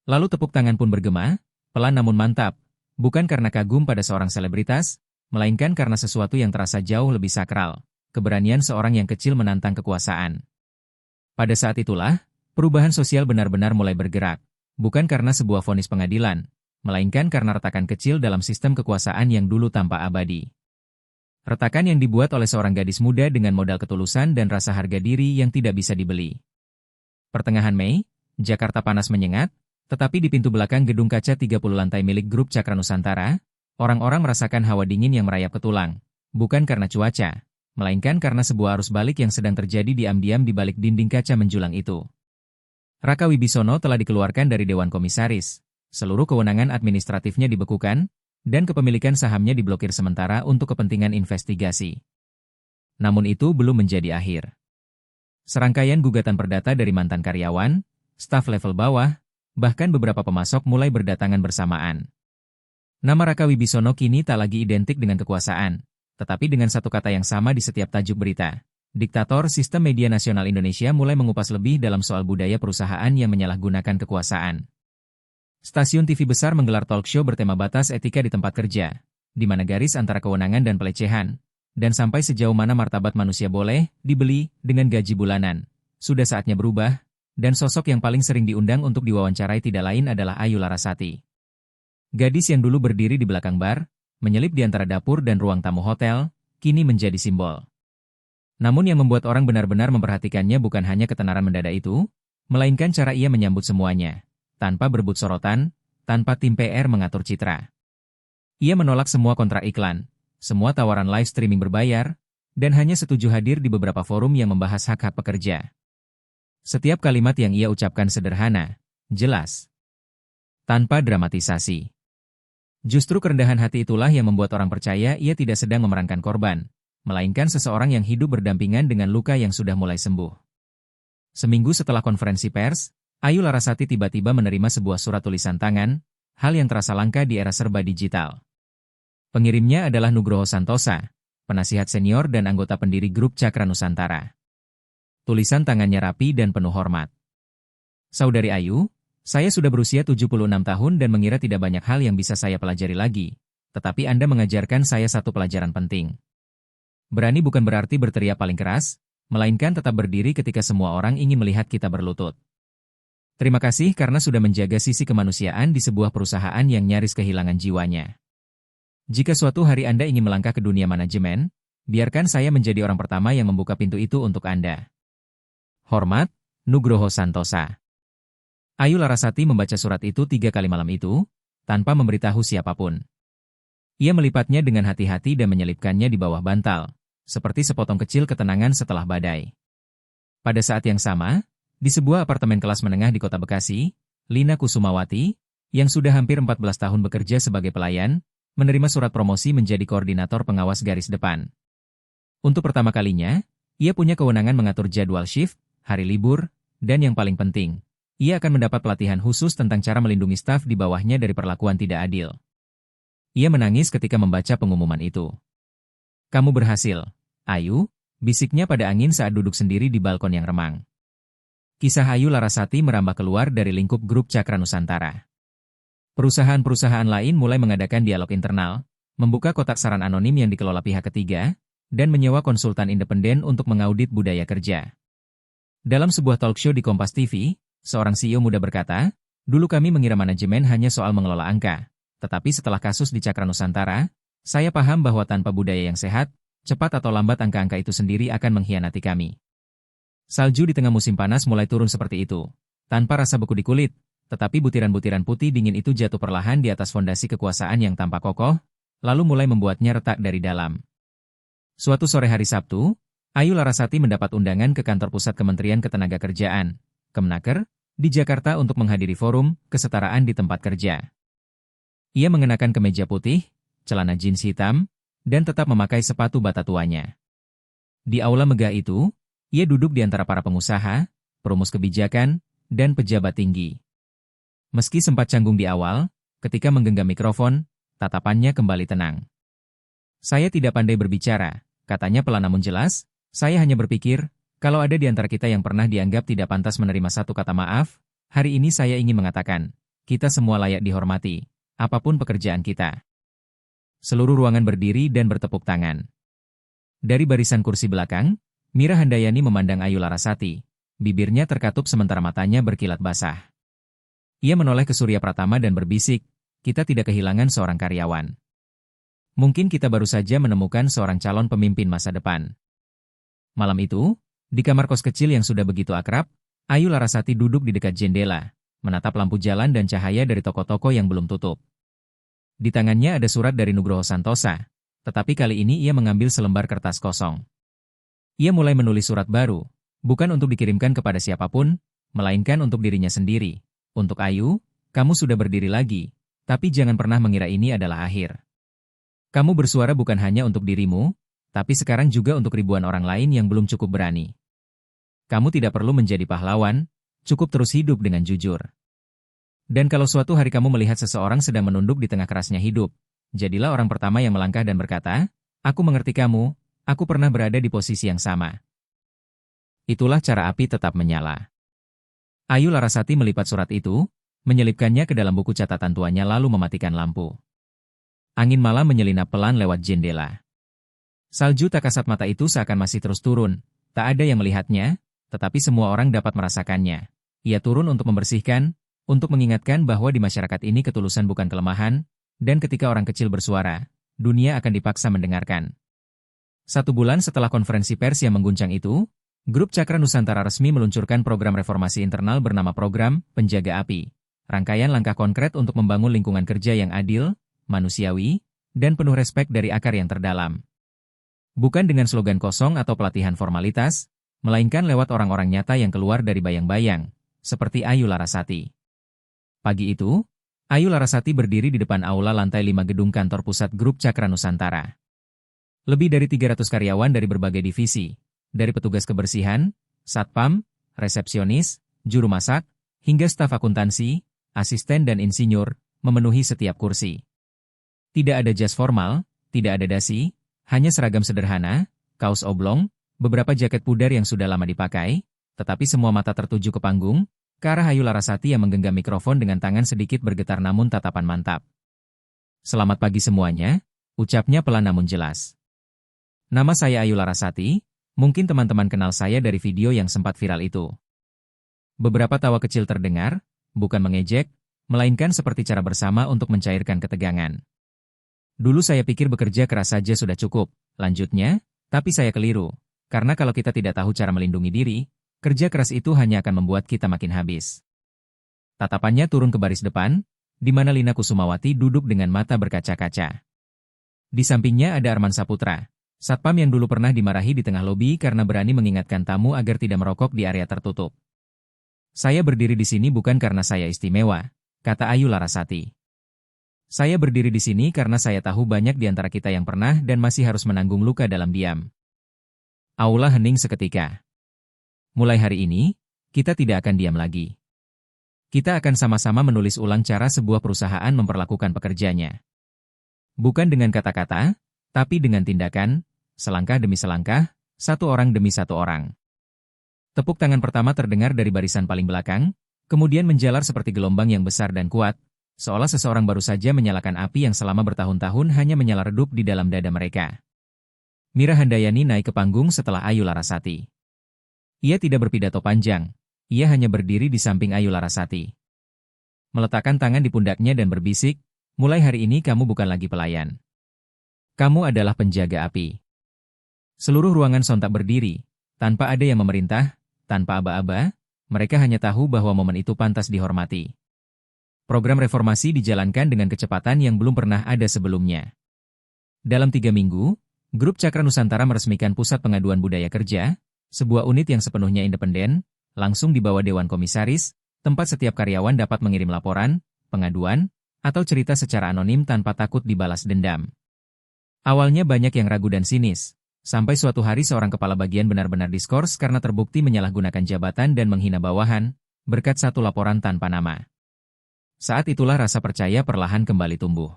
Lalu tepuk tangan pun bergema, pelan namun mantap, bukan karena kagum pada seorang selebritas, melainkan karena sesuatu yang terasa jauh lebih sakral, keberanian seorang yang kecil menantang kekuasaan. Pada saat itulah, perubahan sosial benar-benar mulai bergerak, bukan karena sebuah vonis pengadilan, melainkan karena retakan kecil dalam sistem kekuasaan yang dulu tampak abadi. Retakan yang dibuat oleh seorang gadis muda dengan modal ketulusan dan rasa harga diri yang tidak bisa dibeli. Pertengahan Mei, Jakarta panas menyengat, tetapi di pintu belakang gedung kaca 30 lantai milik grup Cakra Nusantara, orang-orang merasakan hawa dingin yang merayap ke tulang, bukan karena cuaca, melainkan karena sebuah arus balik yang sedang terjadi diam-diam di balik dinding kaca menjulang itu. Raka Wibisono telah dikeluarkan dari Dewan Komisaris. Seluruh kewenangan administratifnya dibekukan, dan kepemilikan sahamnya diblokir sementara untuk kepentingan investigasi. Namun itu belum menjadi akhir. Serangkaian gugatan perdata dari mantan karyawan, staf level bawah, bahkan beberapa pemasok mulai berdatangan bersamaan. Nama Raka Wibisono kini tak lagi identik dengan kekuasaan, tetapi dengan satu kata yang sama di setiap tajuk berita. Diktator sistem media nasional Indonesia mulai mengupas lebih dalam soal budaya perusahaan yang menyalahgunakan kekuasaan. Stasiun TV besar menggelar talk show bertema batas etika di tempat kerja, di mana garis antara kewenangan dan pelecehan, dan sampai sejauh mana martabat manusia boleh dibeli dengan gaji bulanan, sudah saatnya berubah, dan sosok yang paling sering diundang untuk diwawancarai tidak lain adalah Ayu Larasati. Gadis yang dulu berdiri di belakang bar, menyelip di antara dapur dan ruang tamu hotel, kini menjadi simbol. Namun yang membuat orang benar-benar memperhatikannya bukan hanya ketenaran mendadak itu, melainkan cara ia menyambut semuanya. Tanpa berebut sorotan, tanpa tim PR mengatur citra. Ia menolak semua kontrak iklan, semua tawaran live streaming berbayar, dan hanya setuju hadir di beberapa forum yang membahas hak-hak pekerja. Setiap kalimat yang ia ucapkan sederhana, jelas, tanpa dramatisasi. Justru kerendahan hati itulah yang membuat orang percaya ia tidak sedang memerankan korban, melainkan seseorang yang hidup berdampingan dengan luka yang sudah mulai sembuh. Seminggu setelah konferensi pers, Ayu Larasati tiba-tiba menerima sebuah surat tulisan tangan, hal yang terasa langka di era serba digital. Pengirimnya adalah Nugroho Santosa, penasihat senior dan anggota pendiri grup Cakra Nusantara. Tulisan tangannya rapi dan penuh hormat. "Saudari Ayu, saya sudah berusia 76 tahun dan mengira tidak banyak hal yang bisa saya pelajari lagi, tetapi Anda mengajarkan saya satu pelajaran penting. Berani bukan berarti berteriak paling keras, melainkan tetap berdiri ketika semua orang ingin melihat kita berlutut. Terima kasih karena sudah menjaga sisi kemanusiaan di sebuah perusahaan yang nyaris kehilangan jiwanya. Jika suatu hari Anda ingin melangkah ke dunia manajemen, biarkan saya menjadi orang pertama yang membuka pintu itu untuk Anda. Hormat, Nugroho Santosa." Ayu Larasati membaca surat itu 3 kali malam itu, tanpa memberitahu siapapun. Ia melipatnya dengan hati-hati dan menyelipkannya di bawah bantal, seperti sepotong kecil ketenangan setelah badai. Pada saat yang sama, di sebuah apartemen kelas menengah di Kota Bekasi, Lina Kusumawati, yang sudah hampir 14 tahun bekerja sebagai pelayan, menerima surat promosi menjadi koordinator pengawas garis depan. Untuk pertama kalinya, ia punya kewenangan mengatur jadwal shift, hari libur, dan yang paling penting, ia akan mendapat pelatihan khusus tentang cara melindungi staf di bawahnya dari perlakuan tidak adil. Ia menangis ketika membaca pengumuman itu. "Kamu berhasil, Ayu," bisiknya pada angin saat duduk sendiri di balkon yang remang. Kisah Ayu Larasati merambah keluar dari lingkup grup Cakra Nusantara. Perusahaan-perusahaan lain mulai mengadakan dialog internal, membuka kotak saran anonim yang dikelola pihak ketiga, dan menyewa konsultan independen untuk mengaudit budaya kerja. Dalam sebuah talk show di Kompas TV, seorang CEO muda berkata, "Dulu kami mengira manajemen hanya soal mengelola angka, tetapi setelah kasus di Cakra Nusantara, saya paham bahwa tanpa budaya yang sehat, cepat atau lambat angka-angka itu sendiri akan mengkhianati kami." Salju di tengah musim panas mulai turun seperti itu. Tanpa rasa beku di kulit, tetapi butiran-butiran putih dingin itu jatuh perlahan di atas fondasi kekuasaan yang tampak kokoh, lalu mulai membuatnya retak dari dalam. Suatu sore hari Sabtu, Ayu Larasati mendapat undangan ke kantor pusat Kementerian Ketenagakerjaan, Kemenaker, di Jakarta untuk menghadiri forum kesetaraan di tempat kerja. Ia mengenakan kemeja putih, celana jeans hitam, dan tetap memakai sepatu bata tuanya. Di aula megah itu, ia duduk di antara para pengusaha, perumus kebijakan, dan pejabat tinggi. Meski sempat canggung di awal, ketika menggenggam mikrofon, tatapannya kembali tenang. "Saya tidak pandai berbicara," katanya pelan namun jelas, "saya hanya berpikir, kalau ada di antara kita yang pernah dianggap tidak pantas menerima satu kata maaf, hari ini saya ingin mengatakan, kita semua layak dihormati, apapun pekerjaan kita." Seluruh ruangan berdiri dan bertepuk tangan. Dari barisan kursi belakang, Mira Handayani memandang Ayu Larasati. Bibirnya terkatup sementara matanya berkilat basah. Ia menoleh ke Surya Pratama dan berbisik, "Kita tidak kehilangan seorang karyawan. Mungkin kita baru saja menemukan seorang calon pemimpin masa depan." Malam itu, di kamar kos kecil yang sudah begitu akrab, Ayu Larasati duduk di dekat jendela, menatap lampu jalan dan cahaya dari toko-toko yang belum tutup. Di tangannya ada surat dari Nugroho Santosa, tetapi kali ini ia mengambil selembar kertas kosong. Ia mulai menulis surat baru, bukan untuk dikirimkan kepada siapapun, melainkan untuk dirinya sendiri. "Untuk Ayu, kamu sudah berdiri lagi, tapi jangan pernah mengira ini adalah akhir. Kamu bersuara bukan hanya untuk dirimu, tapi sekarang juga untuk ribuan orang lain yang belum cukup berani. Kamu tidak perlu menjadi pahlawan, cukup terus hidup dengan jujur. Dan kalau suatu hari kamu melihat seseorang sedang menunduk di tengah kerasnya hidup, jadilah orang pertama yang melangkah dan berkata, 'Aku mengerti kamu, aku pernah berada di posisi yang sama.' Itulah cara api tetap menyala." Ayu Larasati melipat surat itu, menyelipkannya ke dalam buku catatan tuanya lalu mematikan lampu. Angin malam menyelinap pelan lewat jendela. Salju tak kasat mata itu seakan masih terus turun, tak ada yang melihatnya, tetapi semua orang dapat merasakannya. Ia turun untuk membersihkan, untuk mengingatkan bahwa di masyarakat ini ketulusan bukan kelemahan, dan ketika orang kecil bersuara, dunia akan dipaksa mendengarkan. 1 bulan setelah konferensi pers yang mengguncang itu, Grup Cakra Nusantara resmi meluncurkan program reformasi internal bernama Program Penjaga Api. Rangkaian langkah konkret untuk membangun lingkungan kerja yang adil, manusiawi, dan penuh respek dari akar yang terdalam. Bukan dengan slogan kosong atau pelatihan formalitas, melainkan lewat orang-orang nyata yang keluar dari bayang-bayang, seperti Ayu Larasati. Pagi itu, Ayu Larasati berdiri di depan aula lantai 5 gedung kantor pusat Grup Cakra Nusantara. Lebih dari 300 karyawan dari berbagai divisi, dari petugas kebersihan, satpam, resepsionis, juru masak, hingga staf akuntansi, asisten dan insinyur, memenuhi setiap kursi. Tidak ada jas formal, tidak ada dasi, hanya seragam sederhana, kaos oblong, beberapa jaket pudar yang sudah lama dipakai, tetapi semua mata tertuju ke panggung, ke arah Ayu Larasati yang menggenggam mikrofon dengan tangan sedikit bergetar namun tatapan mantap. "Selamat pagi semuanya," ucapnya pelan namun jelas. "Nama saya Ayu Larasati. Mungkin teman-teman kenal saya dari video yang sempat viral itu." Beberapa tawa kecil terdengar, bukan mengejek, melainkan seperti cara bersama untuk mencairkan ketegangan. "Dulu saya pikir bekerja keras saja sudah cukup," lanjutnya, "tapi saya keliru, karena kalau kita tidak tahu cara melindungi diri, kerja keras itu hanya akan membuat kita makin habis." Tatapannya turun ke baris depan, di mana Lina Kusumawati duduk dengan mata berkaca-kaca. Di sampingnya ada Arman Saputra, satpam yang dulu pernah dimarahi di tengah lobi karena berani mengingatkan tamu agar tidak merokok di area tertutup. "Saya berdiri di sini bukan karena saya istimewa," kata Ayu Larasati. Saya berdiri di sini karena saya tahu banyak di antara kita yang pernah dan masih harus menanggung luka dalam diam. Aula hening seketika. Mulai hari ini, kita tidak akan diam lagi. Kita akan sama-sama menulis ulang cara sebuah perusahaan memperlakukan pekerjanya. Bukan dengan kata-kata, tapi dengan tindakan, selangkah demi selangkah, satu orang demi satu orang. Tepuk tangan pertama terdengar dari barisan paling belakang, kemudian menjalar seperti gelombang yang besar dan kuat, seolah seseorang baru saja menyalakan api yang selama bertahun-tahun hanya menyala redup di dalam dada mereka. Mira Handayani naik ke panggung setelah Ayu Larasati. Ia tidak berpidato panjang, ia hanya berdiri di samping Ayu Larasati. Meletakkan tangan di pundaknya dan berbisik, mulai hari ini kamu bukan lagi pelayan. Kamu adalah penjaga api. Seluruh ruangan sontak berdiri, tanpa ada yang memerintah, tanpa aba-aba, mereka hanya tahu bahwa momen itu pantas dihormati. Program reformasi dijalankan dengan kecepatan yang belum pernah ada sebelumnya. Dalam 3 minggu, Grup Cakra Nusantara meresmikan Pusat Pengaduan Budaya Kerja, sebuah unit yang sepenuhnya independen, langsung di bawah Dewan Komisaris, tempat setiap karyawan dapat mengirim laporan, pengaduan, atau cerita secara anonim tanpa takut dibalas dendam. Awalnya banyak yang ragu dan sinis, sampai suatu hari seorang kepala bagian benar-benar diskors karena terbukti menyalahgunakan jabatan dan menghina bawahan, berkat satu laporan tanpa nama. Saat itulah rasa percaya perlahan kembali tumbuh.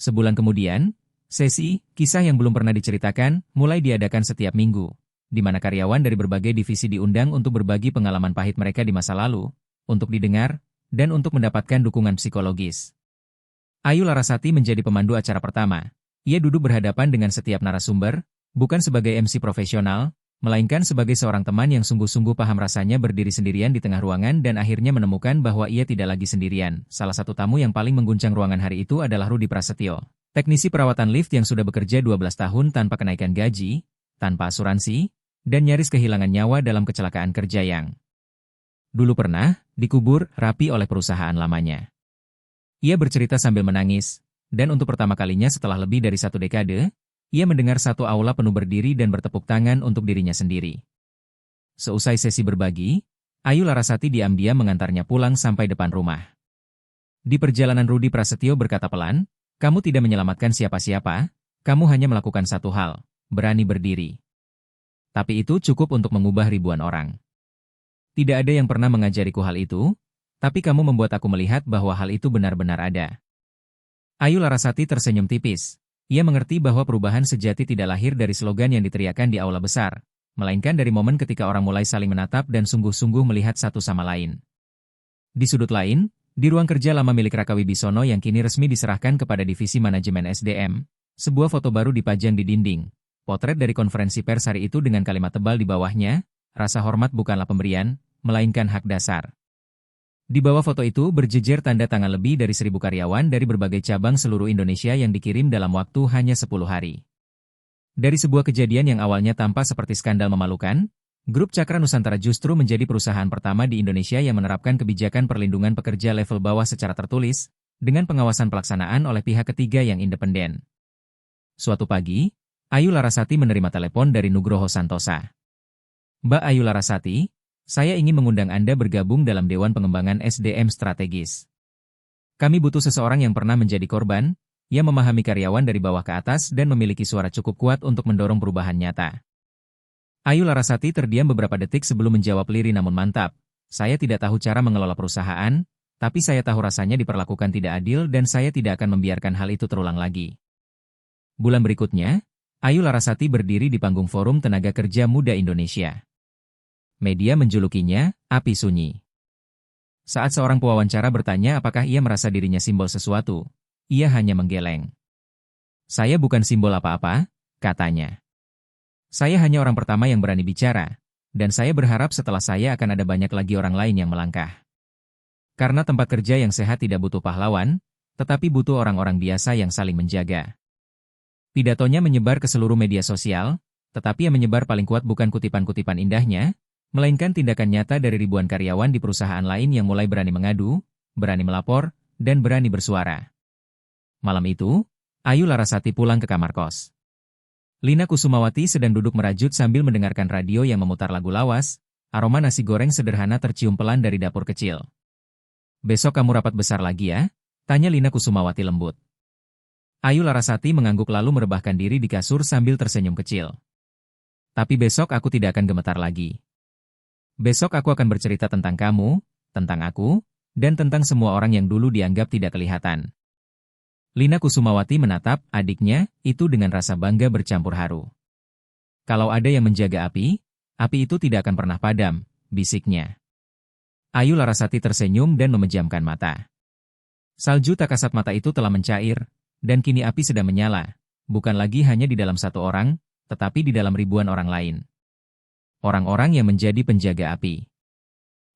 Sebulan kemudian, sesi, kisah yang belum pernah diceritakan, mulai diadakan setiap minggu, di mana karyawan dari berbagai divisi diundang untuk berbagi pengalaman pahit mereka di masa lalu, untuk didengar, dan untuk mendapatkan dukungan psikologis. Ayu Larasati menjadi pemandu acara pertama. Ia duduk berhadapan dengan setiap narasumber, bukan sebagai MC profesional, melainkan sebagai seorang teman yang sungguh-sungguh paham rasanya berdiri sendirian di tengah ruangan dan akhirnya menemukan bahwa ia tidak lagi sendirian. Salah satu tamu yang paling mengguncang ruangan hari itu adalah Rudi Prasetyo. Teknisi perawatan lift yang sudah bekerja 12 tahun tanpa kenaikan gaji, tanpa asuransi, dan nyaris kehilangan nyawa dalam kecelakaan kerja yang dulu pernah dikubur rapi oleh perusahaan lamanya. Ia bercerita sambil menangis, dan untuk pertama kalinya setelah lebih dari 1 dekade, ia mendengar satu aula penuh berdiri dan bertepuk tangan untuk dirinya sendiri. Seusai sesi berbagi, Ayu Larasati diam-diam mengantarnya pulang sampai depan rumah. Di perjalanan Rudi Prasetyo berkata pelan, "Kamu tidak menyelamatkan siapa-siapa, kamu hanya melakukan satu hal, berani berdiri. Tapi itu cukup untuk mengubah ribuan orang. Tidak ada yang pernah mengajariku hal itu, tapi kamu membuat aku melihat bahwa hal itu benar-benar ada." Ayu Larasati tersenyum tipis. Ia mengerti bahwa perubahan sejati tidak lahir dari slogan yang diteriakkan di aula besar, melainkan dari momen ketika orang mulai saling menatap dan sungguh-sungguh melihat satu sama lain. Di sudut lain, di ruang kerja lama milik Raka Wibisono yang kini resmi diserahkan kepada Divisi Manajemen SDM, sebuah foto baru dipajang di dinding. Potret dari konferensi pers hari itu dengan kalimat tebal di bawahnya, "Rasa hormat bukanlah pemberian, melainkan hak dasar." Di bawah foto itu berjejer tanda tangan lebih dari 1.000 karyawan dari berbagai cabang seluruh Indonesia yang dikirim dalam waktu hanya 10 hari. Dari sebuah kejadian yang awalnya tampak seperti skandal memalukan, Grup Cakra Nusantara justru menjadi perusahaan pertama di Indonesia yang menerapkan kebijakan perlindungan pekerja level bawah secara tertulis, dengan pengawasan pelaksanaan oleh pihak ketiga yang independen. Suatu pagi, Ayu Larasati menerima telepon dari Nugroho Santosa. "Mbak Ayu Larasati, saya ingin mengundang Anda bergabung dalam Dewan Pengembangan SDM Strategis. Kami butuh seseorang yang pernah menjadi korban, yang memahami karyawan dari bawah ke atas dan memiliki suara cukup kuat untuk mendorong perubahan nyata." Ayu Larasati terdiam beberapa detik sebelum menjawab lirih namun mantap. "Saya tidak tahu cara mengelola perusahaan, tapi saya tahu rasanya diperlakukan tidak adil dan saya tidak akan membiarkan hal itu terulang lagi." Bulan berikutnya, Ayu Larasati berdiri di panggung Forum Tenaga Kerja Muda Indonesia. Media menjulukinya, "Api Sunyi." Saat seorang pewawancara bertanya apakah ia merasa dirinya simbol sesuatu, ia hanya menggeleng. "Saya bukan simbol apa-apa," katanya. "Saya hanya orang pertama yang berani bicara, dan saya berharap setelah saya akan ada banyak lagi orang lain yang melangkah. Karena tempat kerja yang sehat tidak butuh pahlawan, tetapi butuh orang-orang biasa yang saling menjaga." Pidatonya menyebar ke seluruh media sosial, tetapi yang menyebar paling kuat bukan kutipan-kutipan indahnya, melainkan tindakan nyata dari ribuan karyawan di perusahaan lain yang mulai berani mengadu, berani melapor, dan berani bersuara. Malam itu, Ayu Larasati pulang ke kamar kos. Lina Kusumawati sedang duduk merajut sambil mendengarkan radio yang memutar lagu lawas, aroma nasi goreng sederhana tercium pelan dari dapur kecil. "Besok kamu rapat besar lagi ya?" Tanya Lina Kusumawati lembut. Ayu Larasati mengangguk lalu merebahkan diri di kasur sambil tersenyum kecil. Tapi besok aku tidak akan gemetar lagi. Besok aku akan bercerita tentang kamu, tentang aku, dan tentang semua orang yang dulu dianggap tidak kelihatan. Lina Kusumawati menatap adiknya itu dengan rasa bangga bercampur haru. Kalau ada yang menjaga api itu tidak akan pernah padam, bisiknya. Ayu Larasati tersenyum dan memejamkan mata. Salju tak kasat mata itu telah mencair, dan kini api sedang menyala, bukan lagi hanya di dalam satu orang, tetapi di dalam ribuan orang lain. Orang-orang yang menjadi penjaga api.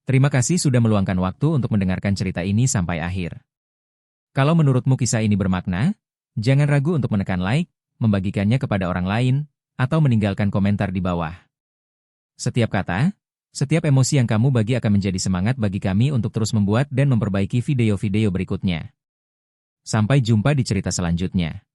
Terima kasih sudah meluangkan waktu untuk mendengarkan cerita ini sampai akhir. Kalau menurutmu kisah ini bermakna, jangan ragu untuk menekan like, membagikannya kepada orang lain, atau meninggalkan komentar di bawah. Setiap kata, setiap emosi yang kamu bagi akan menjadi semangat bagi kami untuk terus membuat dan memperbaiki video-video berikutnya. Sampai jumpa di cerita selanjutnya.